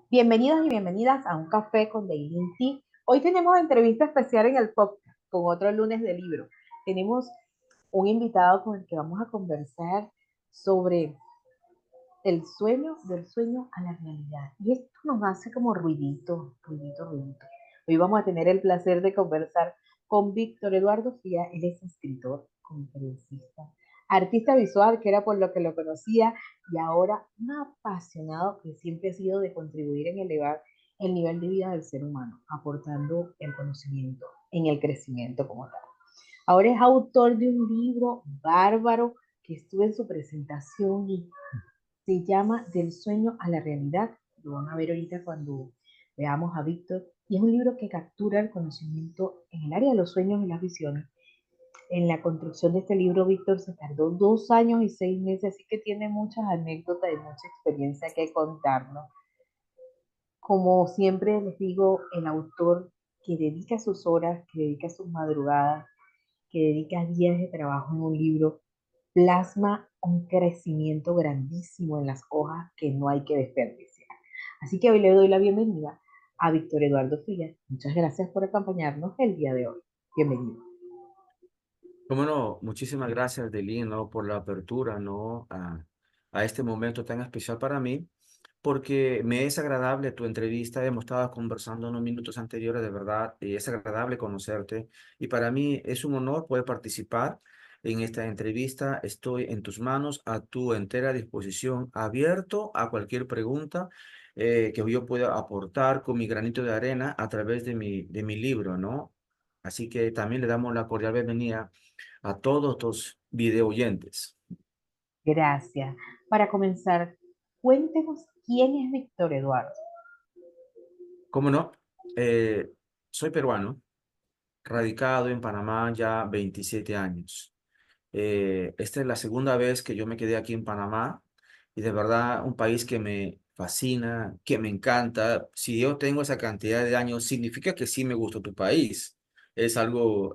Bienvenidos y bienvenidas a Un Café con Daily Tea. Hoy tenemos entrevista especial en el podcast con otro lunes de libro. Tenemos un invitado con el que vamos a conversar sobre el sueño, del sueño a la realidad. Y esto nos hace como ruidito, ruidito, ruidito. Hoy vamos a tener el placer de conversar con Víctor Eduardo Fría. Él es escritor, conferencista, artista visual, que era por lo que lo conocía, y ahora un apasionado que siempre ha sido de contribuir en elevar el nivel de vida del ser humano, aportando el conocimiento en el crecimiento como tal. Ahora es autor de un libro bárbaro que estuve en su presentación y se llama Del sueño a la realidad. Lo van a ver ahorita cuando veamos a Víctor. Y es un libro que captura el conocimiento en el área de los sueños y las visiones. En la construcción de este libro, Víctor se tardó 2 años y 6 meses, así que tiene muchas anécdotas y mucha experiencia que contarnos. Como siempre les digo, el autor que dedica sus horas, que dedica sus madrugadas, que dedica días de trabajo en un libro, plasma un crecimiento grandísimo en las hojas que no hay que desperdiciar. Así que hoy le doy la bienvenida a Víctor Eduardo Frías. Muchas gracias por acompañarnos el día de hoy. Bienvenido. Cómo no, muchísimas gracias, Delin, ¿no? Por la apertura, ¿no? A este momento tan especial para mí, porque me es agradable tu entrevista. Hemos estado conversando unos minutos anteriores, de verdad, y es agradable conocerte. Y para mí es un honor poder participar en esta entrevista. Estoy en tus manos, a tu entera disposición, abierto a cualquier pregunta que yo pueda aportar con mi granito de arena a través de mi libro, ¿no? Así que también le damos la cordial bienvenida a todos los video oyentes. Gracias. Para comenzar, cuéntenos quién es Víctor Eduardo. ¿Cómo no? Eh, Soy peruano, radicado en Panamá ya 27 años. Esta es la segunda vez que yo me quedé aquí en Panamá y de verdad un país que me fascina, que me encanta. Si yo tengo esa cantidad de años, significa que sí me gusta tu país. Es algo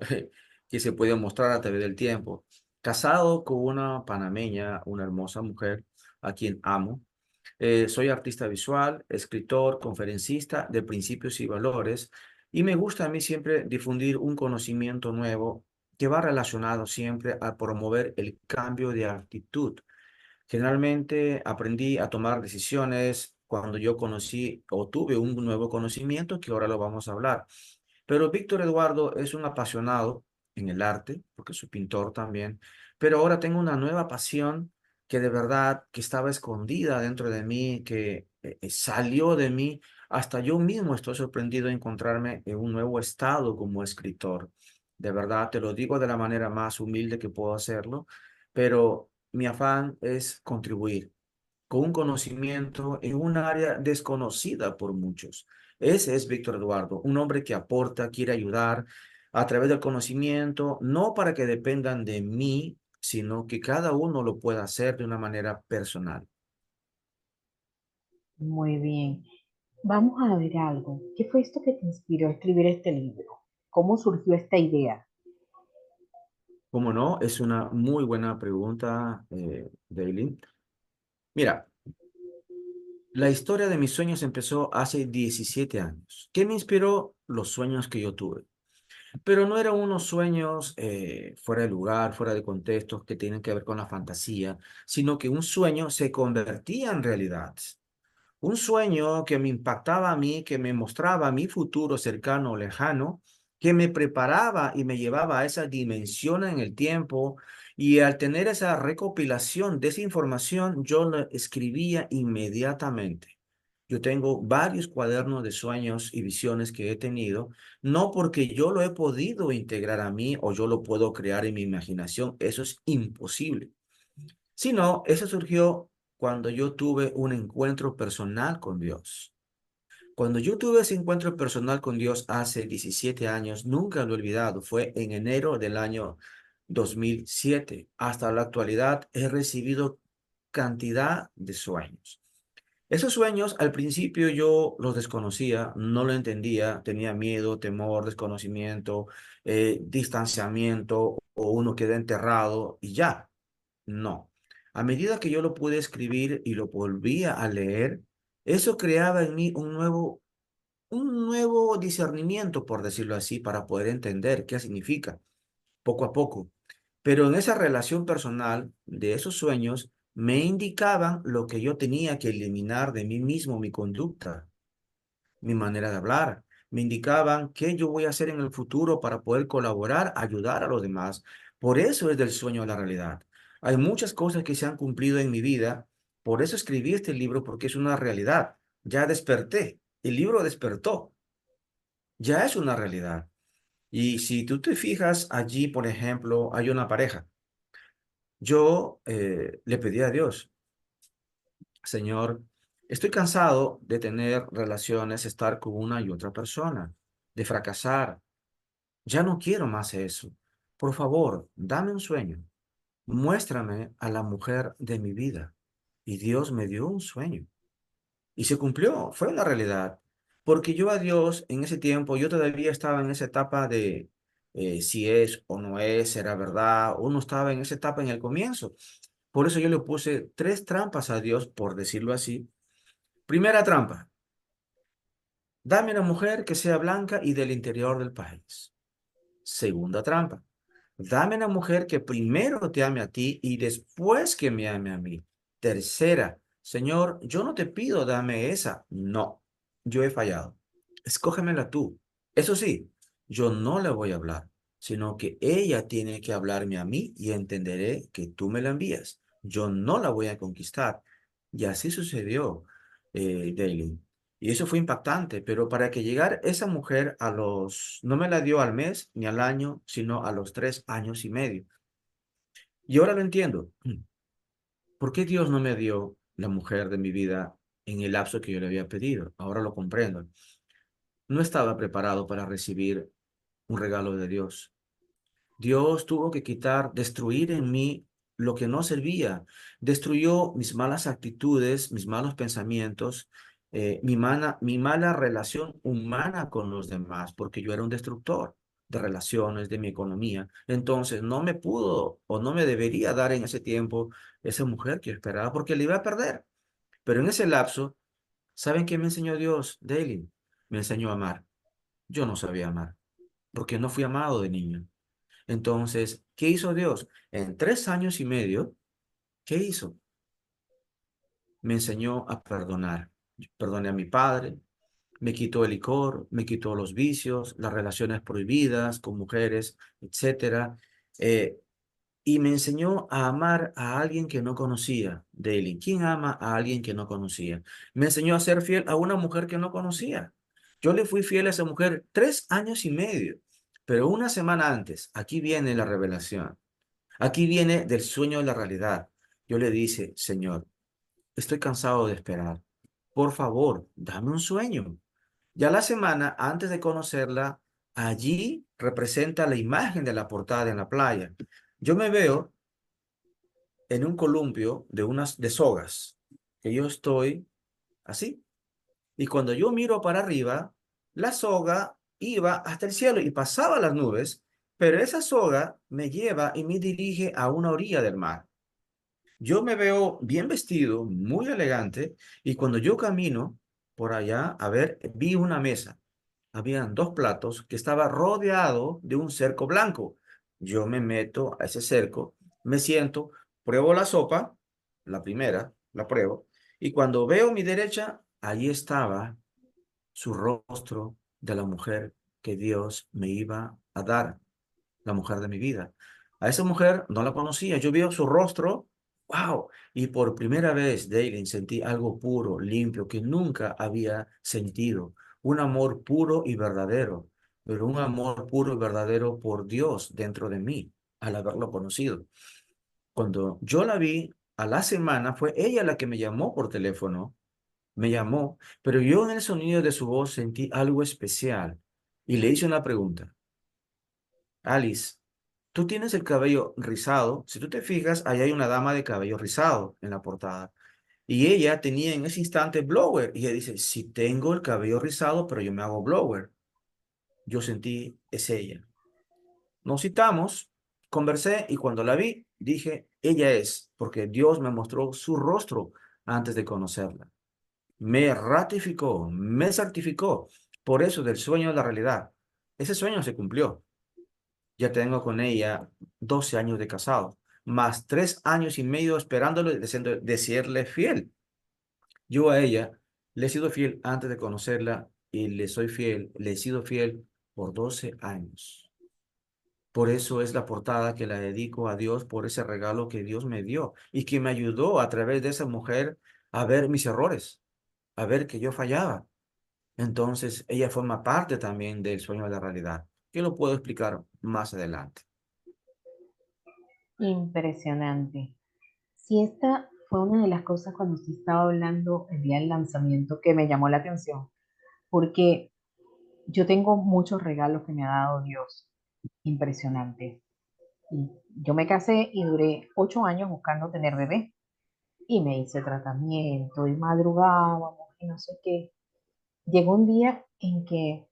que se puede mostrar a través del tiempo. Casado con una panameña, una hermosa mujer a quien amo. Soy artista visual, escritor, conferencista de principios y valores, y me gusta a mí siempre difundir un conocimiento nuevo que va relacionado siempre a promover el cambio de actitud. Generalmente aprendí a tomar decisiones cuando yo conocí o tuve un nuevo conocimiento que ahora lo vamos a hablar. Pero Víctor Eduardo es un apasionado en el arte, porque soy pintor también, pero ahora tengo una nueva pasión que de verdad que estaba escondida dentro de mí, que salió de mí. Hasta yo mismo estoy sorprendido de encontrarme en un nuevo estado como escritor. De verdad, te lo digo de la manera más humilde que puedo hacerlo, pero mi afán es contribuir con un conocimiento en un área desconocida por muchos. Ese es Víctor Eduardo, un hombre que aporta, quiere ayudar a través del conocimiento, no para que dependan de mí, sino que cada uno lo pueda hacer de una manera personal. Muy bien. Vamos a ver algo. ¿Qué fue esto que te inspiró a escribir este libro? ¿Cómo surgió esta idea? ¿Cómo no? Es una muy buena pregunta, Daily. Mira, la historia de mis sueños empezó hace 17 años. ¿Qué me inspiró? Los sueños que yo tuve. Pero no eran unos sueños fuera de lugar, fuera de contexto, que tienen que ver con la fantasía, sino que un sueño se convertía en realidad. Un sueño que me impactaba a mí, que me mostraba mi futuro cercano o lejano, que me preparaba y me llevaba a esa dimensión en el tiempo. Y al tener esa recopilación de esa información, yo la escribía inmediatamente. Yo tengo varios cuadernos de sueños y visiones que he tenido, no porque yo lo he podido integrar a mí o yo lo puedo crear en mi imaginación, eso es imposible, sino eso surgió cuando yo tuve un encuentro personal con Dios. Cuando yo tuve ese encuentro personal con Dios hace 17 años, nunca lo he olvidado, fue en enero del año 2007. Hasta la actualidad he recibido cantidad de sueños. Esos sueños al principio yo los desconocía, no lo entendía, tenía miedo, temor, desconocimiento, distanciamiento o uno queda enterrado y ya. No. A medida que yo lo pude escribir y lo volvía a leer, Eso creaba en mí un nuevo discernimiento, por decirlo así, para poder entender qué significa poco a poco. Pero en esa relación personal de esos sueños me indicaban lo que yo tenía que eliminar de mí mismo, mi conducta, mi manera de hablar. Me indicaban qué yo voy a hacer en el futuro para poder colaborar, ayudar a los demás. Por eso es del sueño a la realidad. Hay muchas cosas que se han cumplido en mi vida. Por eso escribí este libro, porque es una realidad. Ya desperté. El libro despertó. Ya es una realidad. Y si tú te fijas allí, por ejemplo, hay una pareja. Yo le pedí a Dios, Señor, estoy cansado de tener relaciones, estar con una y otra persona, de fracasar. Ya no quiero más eso. Por favor, dame un sueño. Muéstrame a la mujer de mi vida. Y Dios me dio un sueño. Y se cumplió, fue una realidad. Porque yo a Dios en ese tiempo, yo todavía estaba en esa etapa de si es o no es, será verdad. Uno estaba en esa etapa en el comienzo. Por eso yo le puse tres trampas a Dios, por decirlo así. Primera trampa, dame una mujer que sea blanca y del interior del país. Segunda trampa, dame una mujer que primero te ame a ti y después que me ame a mí. Tercera, Señor, yo no te pido dame esa. No, yo he fallado. Escógemela tú. Eso sí, yo no le voy a hablar, sino que ella tiene que hablarme a mí y entenderé que tú me la envías. Yo no la voy a conquistar. Y así sucedió, Daily. Y eso fue impactante, pero para que llegara esa mujer no me la dio al mes ni al año, sino a los 3 años y medio. Y ahora lo entiendo. ¿Por qué Dios no me dio la mujer de mi vida en el lapso que yo le había pedido? Ahora lo comprendo. No estaba preparado para recibir un regalo de Dios. Dios tuvo que destruir en mí lo que no servía. Destruyó mis malas actitudes, mis malos pensamientos, mi mala relación humana con los demás, porque yo era un destructor de relaciones, de mi economía. Entonces no me pudo o no me debería dar en ese tiempo esa mujer que yo esperaba porque la iba a perder. Pero en ese lapso, ¿saben qué me enseñó Dios, Daily? Me enseñó a amar. Yo no sabía amar porque no fui amado de niño. Entonces, ¿qué hizo Dios? En 3 años y medio, ¿qué hizo? Me enseñó a perdonar. Perdoné a mi padre, me quitó el licor, me quitó los vicios, las relaciones prohibidas con mujeres, etcétera. Eh, y me enseñó a amar a alguien que no conocía, Daily. ¿Quién ama a alguien que no conocía? Me enseñó a ser fiel a una mujer que no conocía. Yo le fui fiel a esa mujer 3 años y medio, pero una semana antes, aquí viene la revelación. Aquí viene del sueño de la realidad. Yo le dije, Señor, estoy cansado de esperar. Por favor, dame un sueño. Ya la semana antes de conocerla, allí representa la imagen de la portada en la playa. Yo me veo en un columpio de sogas, que yo estoy así. Y cuando yo miro para arriba, la soga iba hasta el cielo y pasaba las nubes, pero esa soga me lleva y me dirige a una orilla del mar. Yo me veo bien vestido, muy elegante, y cuando yo camino por allá, a ver, vi una mesa. Habían dos platos que estaba rodeado de un cerco blanco. Yo me meto a ese cerco, me siento, pruebo la sopa, la primera, la pruebo, y cuando veo mi derecha, allí estaba su rostro de la mujer que Dios me iba a dar, la mujer de mi vida. A esa mujer no la conocía, yo vi su rostro, wow, y por primera vez, Daylin, sentí algo puro, limpio, que nunca había sentido, un amor puro y verdadero, pero un amor puro y verdadero por Dios dentro de mí, al haberlo conocido. Cuando yo la vi, a la semana fue ella la que me llamó por teléfono, me llamó, pero yo en el sonido de su voz sentí algo especial y le hice una pregunta. Alice, tú tienes el cabello rizado. Si tú te fijas, ahí hay una dama de cabello rizado en la portada. Y ella tenía en ese instante blower. Y ella dice, sí tengo el cabello rizado, pero yo me hago blower. Yo sentí, es ella. Nos citamos, conversé y cuando la vi, dije, ella es, porque Dios me mostró su rostro antes de conocerla. me ratificó, me certificó. Por eso del sueño a la realidad. Ese sueño se cumplió. Ya tengo con ella 12 años de casado, más 3 años y medio esperándole, de serle fiel. Yo a ella le he sido fiel antes de conocerla y le soy fiel, le he sido fiel por 12 años. Por eso es la portada que la dedico a Dios por ese regalo que Dios me dio y que me ayudó a través de esa mujer a ver mis errores, a ver que yo fallaba. Entonces, ella forma parte también del sueño de la realidad, que lo puedo explicar más adelante. Impresionante. Sí, esta fue una de las cosas cuando usted estaba hablando el día del lanzamiento que me llamó la atención, porque yo tengo muchos regalos que me ha dado Dios, impresionante. Y yo me casé y duré 8 años buscando tener bebé y me hice tratamiento y madrugábamos y no sé qué. Llegó un día en que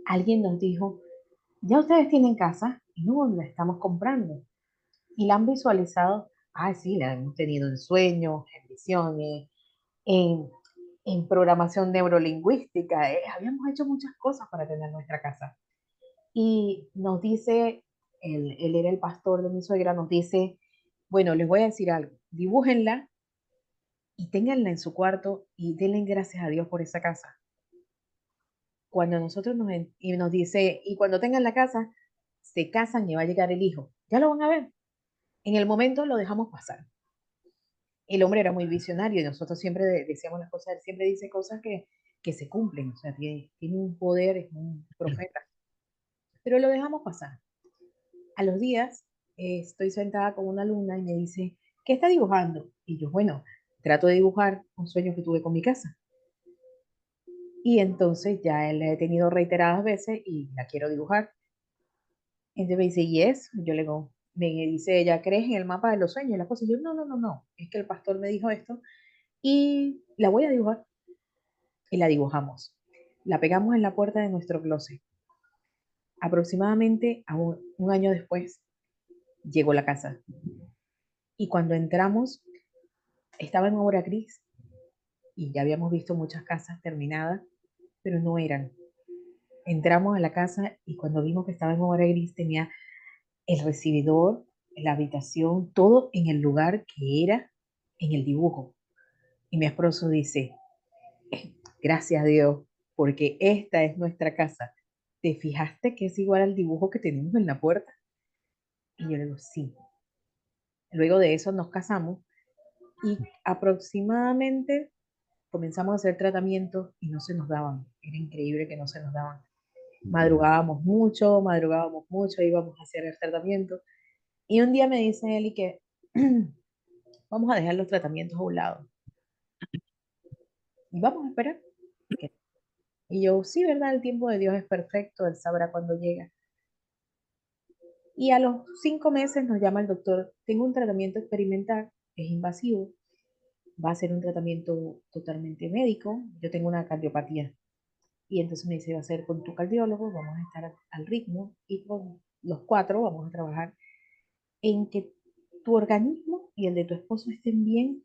alguien nos dijo, ya ustedes tienen casa y no la estamos comprando. Y la han visualizado, ah, sí, la hemos tenido en sueños, en visiones, en, en programación neurolingüística. Habíamos hecho muchas cosas para tener nuestra casa. Y nos dice, él era el pastor de mi suegra, nos dice, bueno, les voy a decir algo, dibújenla y ténganla en su cuarto y denle gracias a Dios por esa casa. Cuando nosotros y nos dice, y cuando tengan la casa, se casan y va a llegar el hijo. Ya lo van a ver. En el momento lo dejamos pasar. El hombre era muy visionario y nosotros siempre decíamos las cosas, él siempre dice cosas que se cumplen, o sea, tiene un poder, es un profeta, pero lo dejamos pasar. A los días estoy sentada con una alumna y me dice, ¿qué está dibujando? Y yo, bueno, trato de dibujar un sueño que tuve con mi casa. Y entonces ya la he tenido reiteradas veces y la quiero dibujar. Entonces me dice, ¿y eso? Yo le digo, me dice ella, ¿crees en el mapa de los sueños? Y la cosa, y yo, no, no, no, no, es que el pastor me dijo esto y la voy a dibujar. Y la dibujamos. La pegamos en la puerta de nuestro closet. Aproximadamente un año después llegó la casa. Y cuando entramos, estaba en obra gris y ya habíamos visto muchas casas terminadas, pero no eran. Entramos a la casa y cuando vimos que estaba en obra gris tenía el recibidor, la habitación, todo en el lugar que era en el dibujo. Y mi esposo dice, gracias a Dios, porque esta es nuestra casa. ¿Te fijaste que es igual al dibujo que tenemos en la puerta? Y yo le digo, sí. Luego de eso nos casamos y aproximadamente comenzamos a hacer tratamientos y no se nos daban. Era increíble que no se nos daban. Madrugábamos mucho, íbamos a hacer el tratamiento. Y un día me dice él y que vamos a dejar los tratamientos a un lado y vamos a esperar. Y yo, sí, ¿verdad? El tiempo de Dios es perfecto, Él sabrá cuándo llega. Y a los 5 meses nos llama el doctor, tengo un tratamiento experimental, es invasivo, va a ser un tratamiento totalmente médico, yo tengo una cardiopatía. Y entonces me dice, va a ser con tu cardiólogo, vamos a estar al ritmo y con los cuatro vamos a trabajar en que tu organismo y el de tu esposo estén bien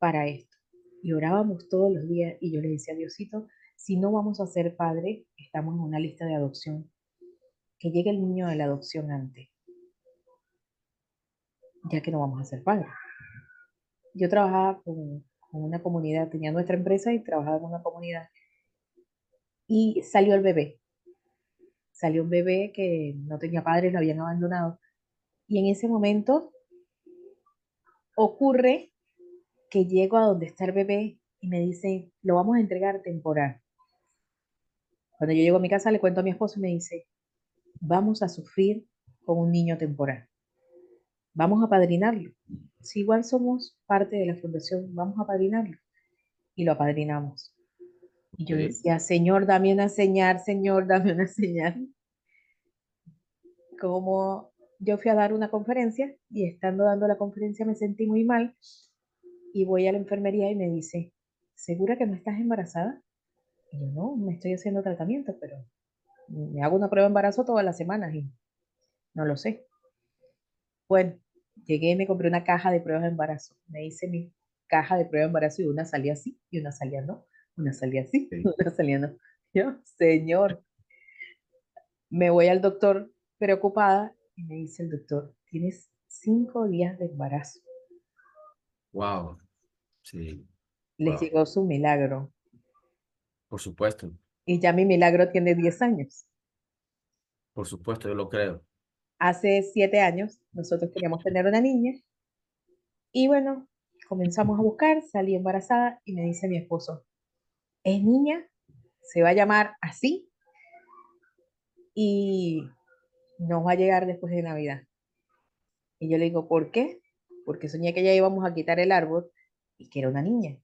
para esto. Y orábamos todos los días y yo le decía a Diosito, si no vamos a ser padre, estamos en una lista de adopción, que llegue el niño de la adopción antes, ya que no vamos a ser padres. Yo trabajaba con una comunidad, tenía nuestra empresa y trabajaba con una comunidad. Y salió el bebé. Salió un bebé que no tenía padres, lo habían abandonado. Y en ese momento ocurre que llego a donde está el bebé y me dice, lo vamos a entregar temporal. Cuando yo llego a mi casa le cuento a mi esposo y me dice, vamos a sufrir con un niño temporal. Vamos a padrinarlo. Si igual somos parte de la fundación, vamos a padrinarlo. Y lo apadrinamos. Y yo ¿Sí? decía, Señor, dame una señal, Señor, dame una señal. Como yo fui a dar una conferencia y estando dando la conferencia me sentí muy mal y voy a la enfermería y me dice, ¿segura que no estás embarazada? Y yo no, me estoy haciendo tratamiento, pero me hago una prueba de embarazo todas las semanas y no lo sé. Bueno, llegué y me compré una caja de pruebas de embarazo. Me hice mis caja de prueba de embarazo y una salía así y una salía no, una salía así, Sí. una salía no. Yo, señor, me voy al doctor preocupada y me dice el doctor, tienes 5 días de embarazo. Wow. Sí. Les Wow. llegó su milagro Por y ya mi milagro tiene 10 años. supuesto, yo lo creo. Hace 7 años nosotros queríamos tener una niña y bueno, comenzamos a buscar, salí embarazada y me dice mi esposo, es niña, se va a llamar así y nos va a llegar después de Navidad. Y yo le digo, ¿por qué? Porque soñé que ya íbamos a quitar el árbol y que era una niña.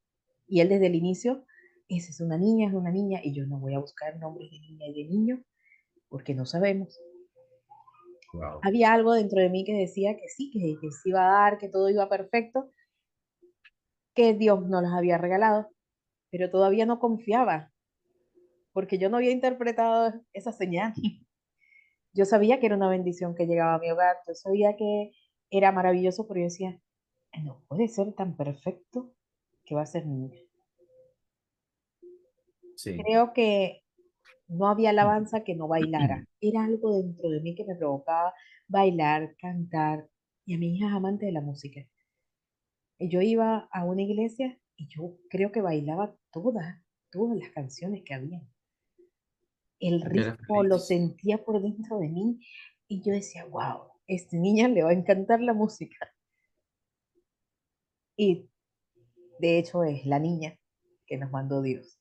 Y él desde el inicio, esa es una niña, y yo no voy a buscar nombres de niña y de niño porque no sabemos. Wow. Había algo dentro de mí que decía que sí, que se iba a dar, que todo iba perfecto, que Dios nos los había regalado, pero todavía no confiaba porque yo no había interpretado esa señal. Yo sabía que era una bendición que llegaba a mi hogar, yo sabía que era maravilloso, pero yo decía, no puede ser tan perfecto que va a ser niña. Sí. Creo que no había alabanza que no bailara. Era algo dentro de mí que me provocaba bailar, cantar. Y a mi hija es amante de la música. Y yo iba a una iglesia y yo creo que bailaba todas las canciones que había. El Era ritmo lo feliz. sentía por dentro de mí y yo decía, wow, esta niña le va a encantar la música. Y de hecho es la niña que nos mandó Dios.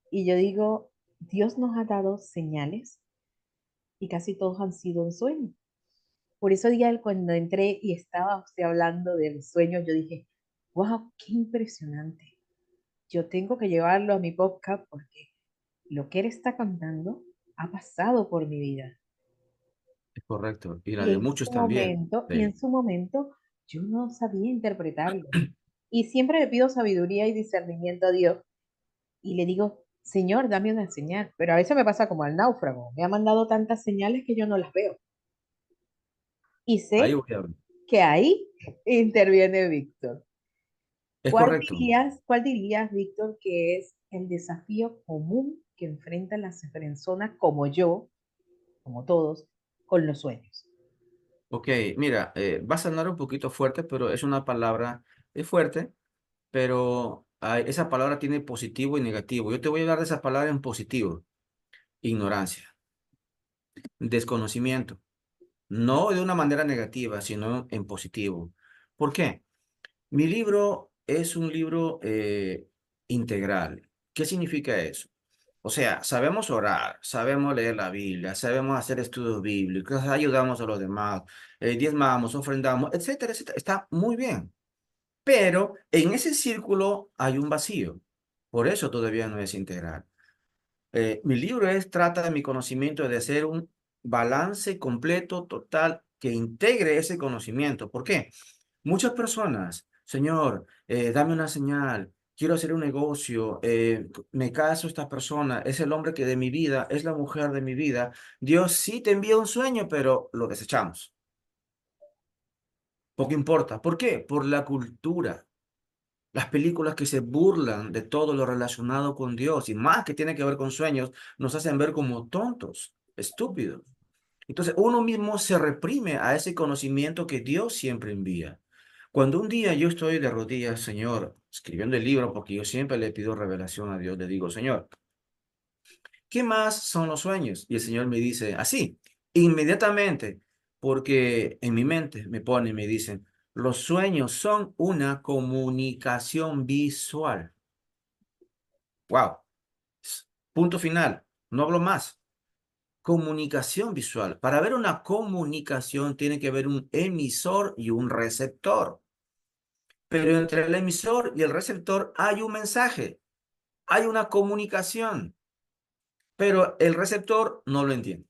Y yo digo, Dios nos ha dado señales y casi todos han sido en sueños. Por eso día cuando entré y estaba usted hablando del sueño, yo dije, wow, qué impresionante. Yo tengo que llevarlo a mi podcast porque lo que él está contando ha pasado por mi vida. Es correcto. Y la Y de en muchos su también. momento, y en Sí. su momento, yo no sabía interpretarlo. Y siempre le pido sabiduría y discernimiento a Dios y le digo, Señor, dame una señal. Pero a veces me pasa como al náufrago. Me ha mandado tantas señales que yo no las veo. Y Ahí sé voy a ver. que ahí interviene Víctor. Es correcto. Cuál dirías, Víctor, que es el desafío común que enfrentan las personas como yo, como todos, con los sueños? Ok, mira, va a sonar un poquito fuerte, pero es una palabra, es fuerte, pero esa palabra tiene positivo y negativo. Yo te voy a hablar de esa palabra en positivo. Ignorancia, desconocimiento. No de una manera negativa, sino en positivo. ¿Por qué? Mi libro es un libro integral. ¿Qué significa eso? O sea, sabemos orar, sabemos leer la Biblia, sabemos hacer estudios bíblicos, ayudamos a los demás, diezmamos, ofrendamos, etcétera, etcétera. Está muy bien. Pero en ese círculo hay un vacío. Por eso todavía no es integral. Mi libro trata de mi conocimiento de hacer un balance completo, total, que integre ese conocimiento. ¿Por qué? Muchas personas, Señor, dame una señal, quiero hacer un negocio, me caso esta persona, es el hombre que de mi vida, es la mujer de mi vida. Dios sí te envía un sueño, pero lo desechamos. Poco importa. ¿Por qué? Por la cultura. Las películas que se burlan de todo lo relacionado con Dios y más que tiene que ver con sueños, nos hacen ver como tontos, estúpidos. Entonces uno mismo se reprime a ese conocimiento que Dios siempre envía. Cuando un día yo estoy de rodillas, Señor, escribiendo el libro, porque yo siempre le pido revelación a Dios, le digo, Señor, ¿qué más son los sueños? Y el Señor me dice, así, inmediatamente, porque en mi mente me pone y me dicen, los sueños son una comunicación visual. Wow. Punto final. No hablo más. Comunicación visual. Para ver una comunicación tiene que haber un emisor y un receptor. Pero entre el emisor y el receptor hay un mensaje, hay una comunicación, pero el receptor no lo entiende.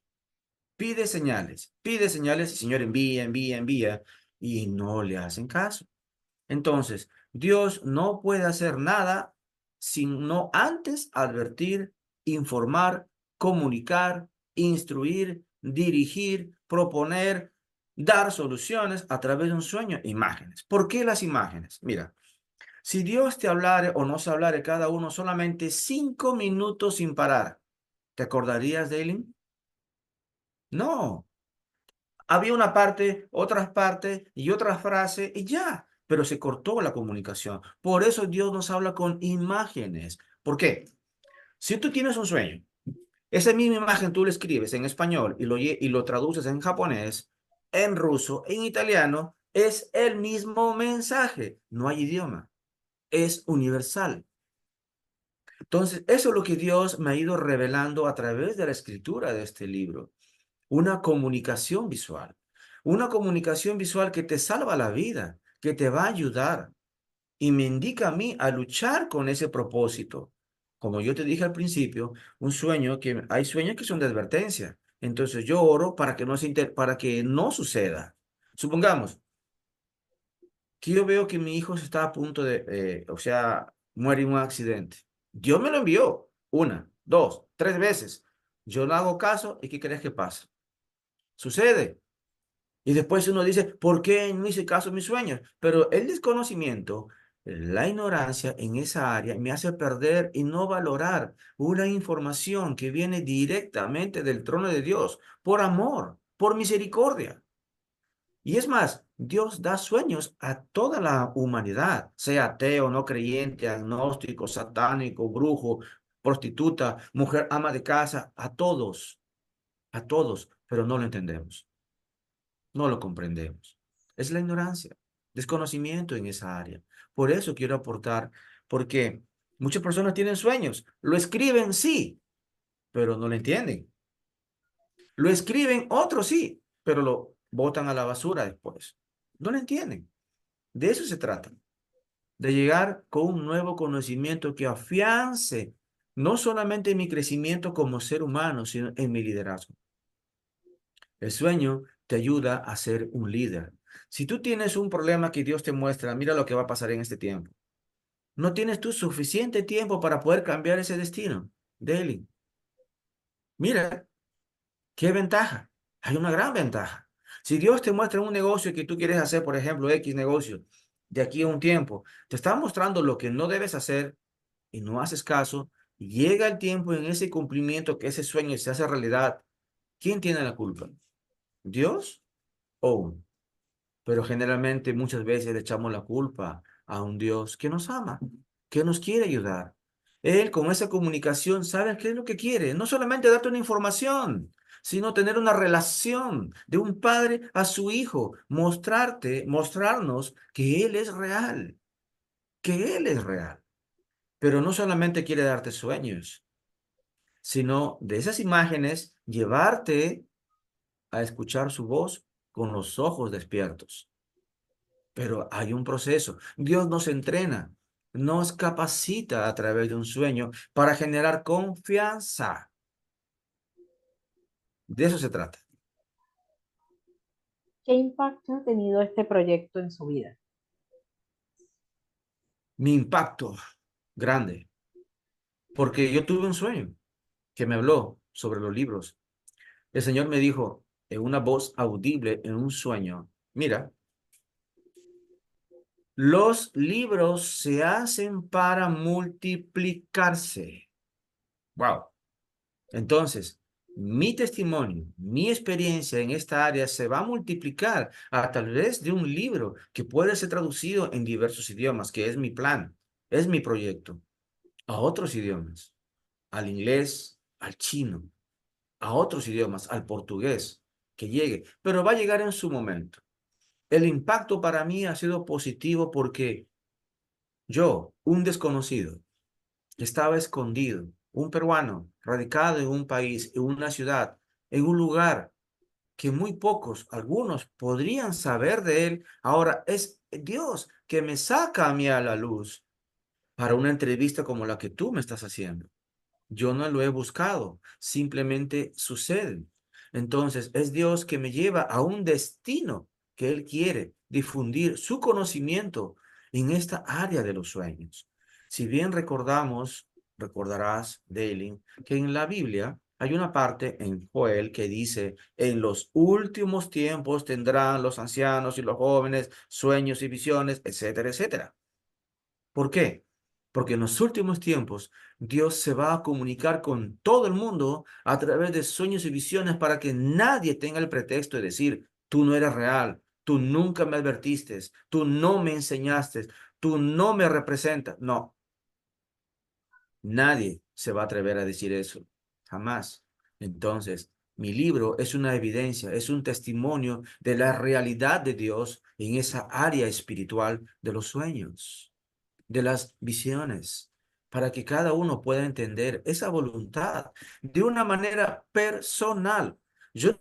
Pide señales, y el Señor envía, envía, envía, y no le hacen caso. Entonces, Dios no puede hacer nada sino antes advertir, informar, comunicar, instruir, dirigir, proponer. dar soluciones a través de un sueño, imágenes. ¿Por qué las imágenes? Mira, si Dios te hablare o nos hablare cada uno solamente 5 minutos sin parar, ¿te acordarías de él? No. Había una parte, otras partes y otra frase y ya, pero se cortó la comunicación. Por eso Dios nos habla con imágenes. ¿Por qué? Si tú tienes un sueño, esa misma imagen tú la escribes en español y lo traduces en japonés, en ruso, en italiano, es el mismo mensaje. No hay idioma, es universal. Entonces, eso es lo que Dios me ha ido revelando a través de la escritura de este libro. Una comunicación visual. Una comunicación visual que te salva la vida, que te va a ayudar y me indica a mí a luchar con ese propósito. Como yo te dije al principio, hay sueños que son de advertencia. Entonces yo oro para que para que no suceda. Supongamos que yo veo que mi hijo se está a punto muere en un accidente. Dios me lo envió una, dos, tres veces. Yo no hago caso y ¿qué crees que pasa? Sucede. Y después uno dice, ¿por qué no hice caso a mis sueños? Pero el desconocimiento, la ignorancia en esa área me hace perder y no valorar una información que viene directamente del trono de Dios, por amor, por misericordia. Y es más, Dios da sueños a toda la humanidad, sea ateo, no creyente, agnóstico, satánico, brujo, prostituta, mujer ama de casa, a todos, pero no lo entendemos. No lo comprendemos. Es la ignorancia, desconocimiento en esa área. Por eso quiero aportar, porque muchas personas tienen sueños, lo escriben, sí, pero no lo entienden. Lo escriben, otros sí, pero lo botan a la basura después. No lo entienden. De eso se trata, de llegar con un nuevo conocimiento que afiance no solamente mi crecimiento como ser humano, sino en mi liderazgo. El sueño te ayuda a ser un líder. Si tú tienes un problema que Dios te muestra, mira lo que va a pasar en este tiempo. No tienes tú suficiente tiempo para poder cambiar ese destino. Dele. Mira, qué ventaja. Hay una gran ventaja. Si Dios te muestra un negocio que tú quieres hacer, por ejemplo, X negocio, de aquí a un tiempo, te está mostrando lo que no debes hacer y no haces caso, y llega el tiempo en ese cumplimiento que ese sueño se hace realidad. ¿Quién tiene la culpa? ¿Dios o uno? Pero generalmente muchas veces le echamos la culpa a un Dios que nos ama, que nos quiere ayudar. Él con esa comunicación sabe qué es lo que quiere, no solamente darte una información, sino tener una relación de un padre a su hijo, mostrarnos que Él es real, que Él es real. Pero no solamente quiere darte sueños, sino de esas imágenes llevarte a escuchar su voz con los ojos despiertos. Pero hay un proceso. Dios nos entrena, nos capacita a través de un sueño para generar confianza. De eso se trata. ¿Qué impacto ha tenido este proyecto en su vida? Mi impacto grande, porque yo tuve un sueño que me habló sobre los libros. El Señor me dijo en una voz audible en un sueño, mira, los libros se hacen para multiplicarse. Wow. Entonces, mi testimonio, mi experiencia en esta área se va a multiplicar a través de un libro que puede ser traducido en diversos idiomas, que es mi plan, es mi proyecto, a otros idiomas, al inglés, al chino, a otros idiomas, al portugués, que llegue, pero va a llegar en su momento. El impacto para mí ha sido positivo porque yo, un desconocido, estaba escondido, un peruano, radicado en un país, en una ciudad, en un lugar que muy pocos, algunos, podrían saber de él. Ahora es Dios que me saca a mí a la luz para una entrevista como la que tú me estás haciendo. Yo no lo he buscado, simplemente sucede. Entonces es Dios que me lleva a un destino que Él quiere, difundir su conocimiento en esta área de los sueños. Si bien recordarás, Daily, que en la Biblia Hay una parte en Joel que dice, en los últimos tiempos tendrán los ancianos y los jóvenes sueños y visiones, etcétera, etcétera. ¿Por qué? Porque en los últimos tiempos Dios se va a comunicar con todo el mundo a través de sueños y visiones para que nadie tenga el pretexto de decir, tú no eres real, tú nunca me advertiste, tú no me enseñaste, tú no me representas. No, nadie se va a atrever a decir eso, jamás. Entonces, mi libro es una evidencia, es un testimonio de la realidad de Dios en esa área espiritual de los sueños, de las visiones, para que cada uno pueda entender esa voluntad de una manera personal. Yo,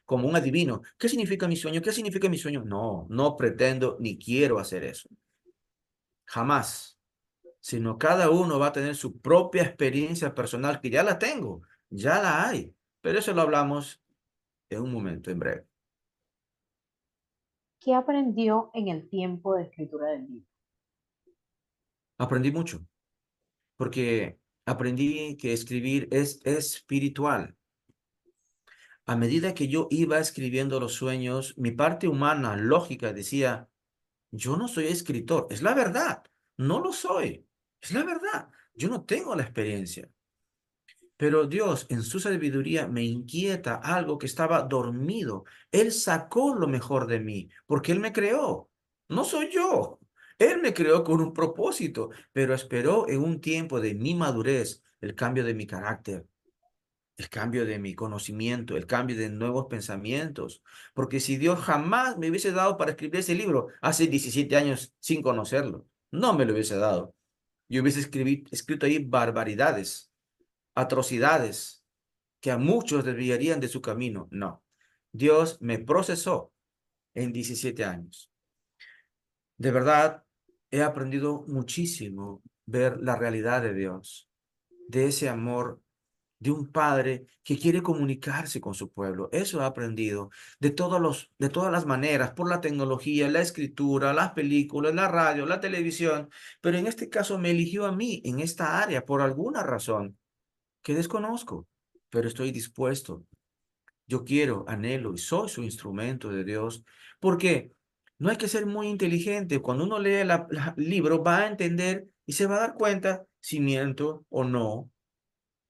como un adivino, ¿qué significa mi sueño? ¿Qué significa mi sueño? No, no pretendo ni quiero hacer eso. Jamás. Sino cada uno va a tener su propia experiencia personal, que ya la tengo, ya la hay. Pero eso lo hablamos en un momento, en breve. ¿Qué aprendió en el tiempo de escritura del libro? Aprendí mucho, porque aprendí que escribir es espiritual. A medida que yo iba escribiendo los sueños, mi parte humana, lógica, decía, yo no soy escritor, es la verdad, no lo soy, es la verdad, yo no tengo la experiencia. Pero Dios, en su sabiduría, me inquieta algo que estaba dormido. Él sacó lo mejor de mí, porque Él me creó. No soy yo. Él me creó con un propósito, pero esperó en un tiempo de mi madurez el cambio de mi carácter, el cambio de mi conocimiento, el cambio de nuevos pensamientos. Porque si Dios jamás me hubiese dado para escribir ese libro hace 17 años sin conocerlo, no me lo hubiese dado. Yo hubiese escrito ahí barbaridades, atrocidades que a muchos desviarían de su camino. No, Dios me procesó en 17 años. De verdad, he aprendido muchísimo ver la realidad de Dios, de ese amor de un padre que quiere comunicarse con su pueblo. Eso he aprendido de todas las maneras, por la tecnología, la escritura, las películas, la radio, la televisión, pero en este caso me eligió a mí en esta área por alguna razón que desconozco, pero estoy dispuesto. Yo quiero, anhelo y soy su instrumento de Dios, porque no hay que ser muy inteligente. Cuando uno lee el libro va a entender y se va a dar cuenta si miento o no,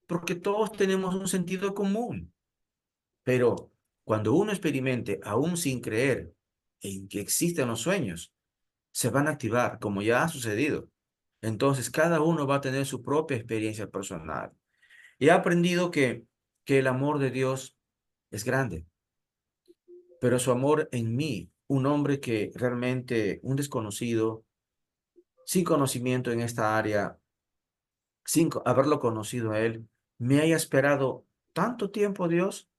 porque todos tenemos un sentido común. Pero cuando uno experimente, aún sin creer en que existen los sueños, se van a activar, como ya ha sucedido. Entonces, cada uno va a tener su propia experiencia personal. He aprendido que el amor de Dios es grande, pero su amor en mí, un hombre que realmente, un desconocido, sin conocimiento en esta área, sin haberlo conocido a él, me haya esperado tanto tiempo, Dios,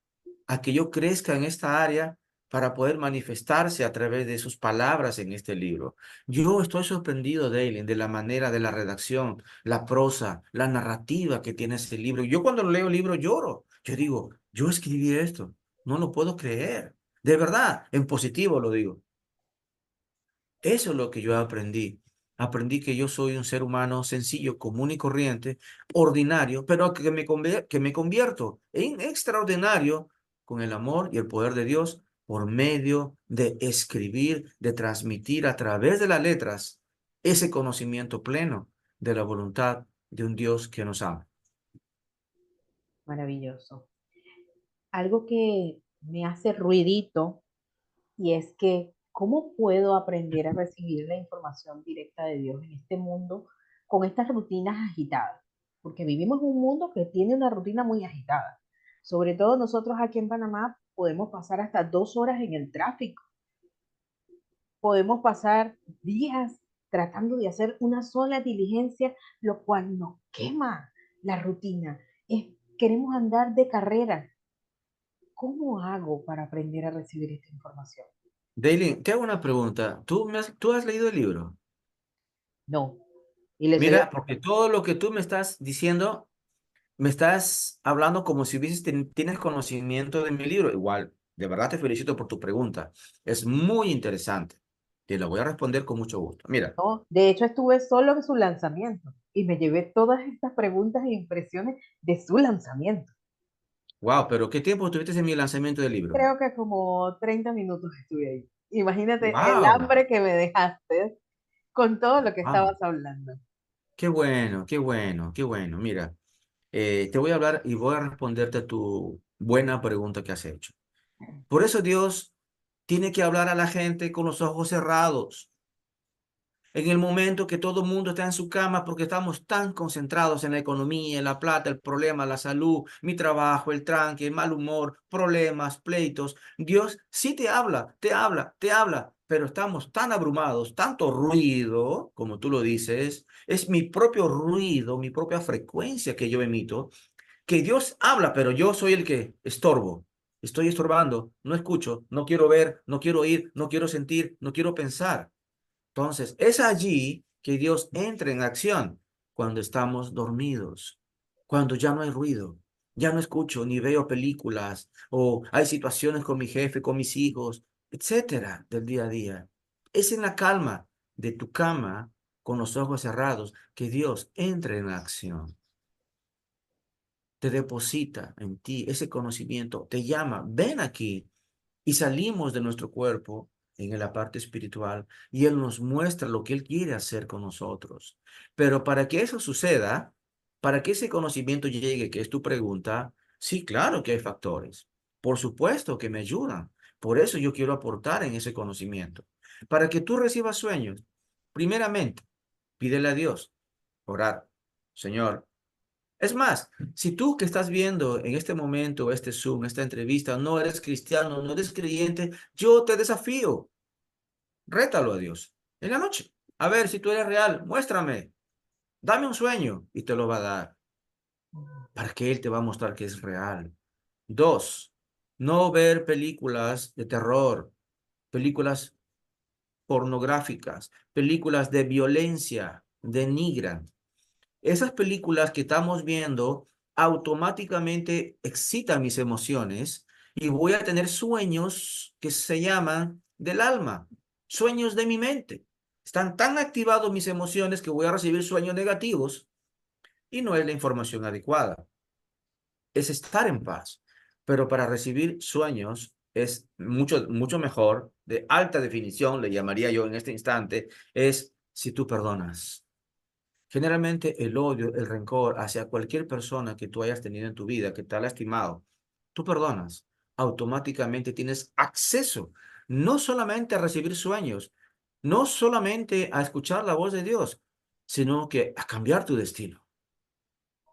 a que yo crezca en esta área para poder manifestarse a través de sus palabras en este libro. Yo estoy sorprendido, Dalen, de la manera de la redacción, la prosa, la narrativa que tiene este libro. Yo cuando leo el libro lloro. Yo digo, yo escribí esto, no lo puedo creer. De verdad, en positivo lo digo. Eso es lo que yo aprendí. Aprendí que yo soy un ser humano sencillo, común y corriente, ordinario, pero que me convierto en extraordinario con el amor y el poder de Dios por medio de escribir, de transmitir a través de las letras ese conocimiento pleno de la voluntad de un Dios que nos ama. Maravilloso. Algo que me hace ruidito y es que, ¿cómo puedo aprender a recibir la información directa de Dios en este mundo con estas rutinas agitadas? Porque vivimos en un mundo que tiene una rutina muy agitada. Sobre todo nosotros aquí en Panamá podemos pasar hasta 2 horas en el tráfico, podemos pasar días tratando de hacer una sola diligencia, lo cual nos quema la rutina. Queremos andar de carrera. ¿Cómo hago para aprender a recibir esta información? Daylin, te hago una pregunta. ¿Tú has leído el libro? No. Y le soy Mira, porque todo lo que tú me estás diciendo me estás hablando como si tienes conocimiento de mi libro. Igual, de verdad te felicito por tu pregunta. Es muy interesante. Te la voy a responder con mucho gusto. Mira, no, de hecho estuve solo en su lanzamiento. y me llevé todas estas preguntas e impresiones de su lanzamiento. Wow, pero ¿qué tiempo estuviste en mi lanzamiento del libro? Creo que como 30 minutos estuve ahí. Imagínate el Wow, hambre que me dejaste con todo lo que wow. estabas hablando. Qué bueno, qué bueno, qué bueno. Mira, te voy a hablar y voy a responderte a tu buena pregunta que has hecho. Por eso Dios tiene que hablar a la gente con los ojos cerrados. En el momento que todo el mundo está en su cama porque estamos tan concentrados en la economía, en la plata, el problema, la salud, mi trabajo, el tranque, el mal humor, problemas, pleitos. Dios sí te habla, te habla, te habla, pero estamos tan abrumados, tanto ruido, como tú lo dices, es mi propio ruido, mi propia frecuencia que yo emito, que Dios habla, pero yo soy el que estorbo. Estoy estorbando, no escucho, no quiero ver, no quiero oír, no quiero sentir, no quiero pensar. Entonces, es allí que Dios entra en acción cuando estamos dormidos, cuando ya no hay ruido, ya no escucho ni veo películas o hay situaciones con mi jefe, con mis hijos, etcétera, del día a día. Es en la calma de tu cama, con los ojos cerrados, que Dios entra en acción, te deposita en ti ese conocimiento, te llama, ven aquí y salimos de nuestro cuerpo en la parte espiritual y Él nos muestra lo que Él quiere hacer con nosotros. Pero para que eso suceda, para que ese conocimiento llegue, que es tu pregunta, sí, claro que hay factores. Por supuesto que me ayudan. Por eso yo quiero aportar en ese conocimiento. Para que tú recibas sueños, primeramente, pídele a Dios, orar. Señor, es más, si tú que estás viendo en este momento este Zoom, esta entrevista, no eres cristiano, no eres creyente, yo te desafío, rétalo a Dios en la noche. A ver si tú eres real, muéstrame, dame un sueño y te lo va a dar, para que Él te va a mostrar que es real. Dos, no ver películas de terror, películas pornográficas, películas de violencia, denigran. Esas películas que estamos viendo automáticamente excitan mis emociones y voy a tener sueños que se llaman del alma, sueños de mi mente. Están tan activados mis emociones que voy a recibir sueños negativos y no es la información adecuada. Es estar en paz. Pero para recibir sueños es mucho, mucho mejor, de alta definición, le llamaría yo en este instante, es si tú perdonas. Generalmente el odio, el rencor hacia cualquier persona que tú hayas tenido en tu vida, que te ha lastimado, tú perdonas, automáticamente tienes acceso no solamente a recibir sueños, no solamente a escuchar la voz de Dios, sino que a cambiar tu destino,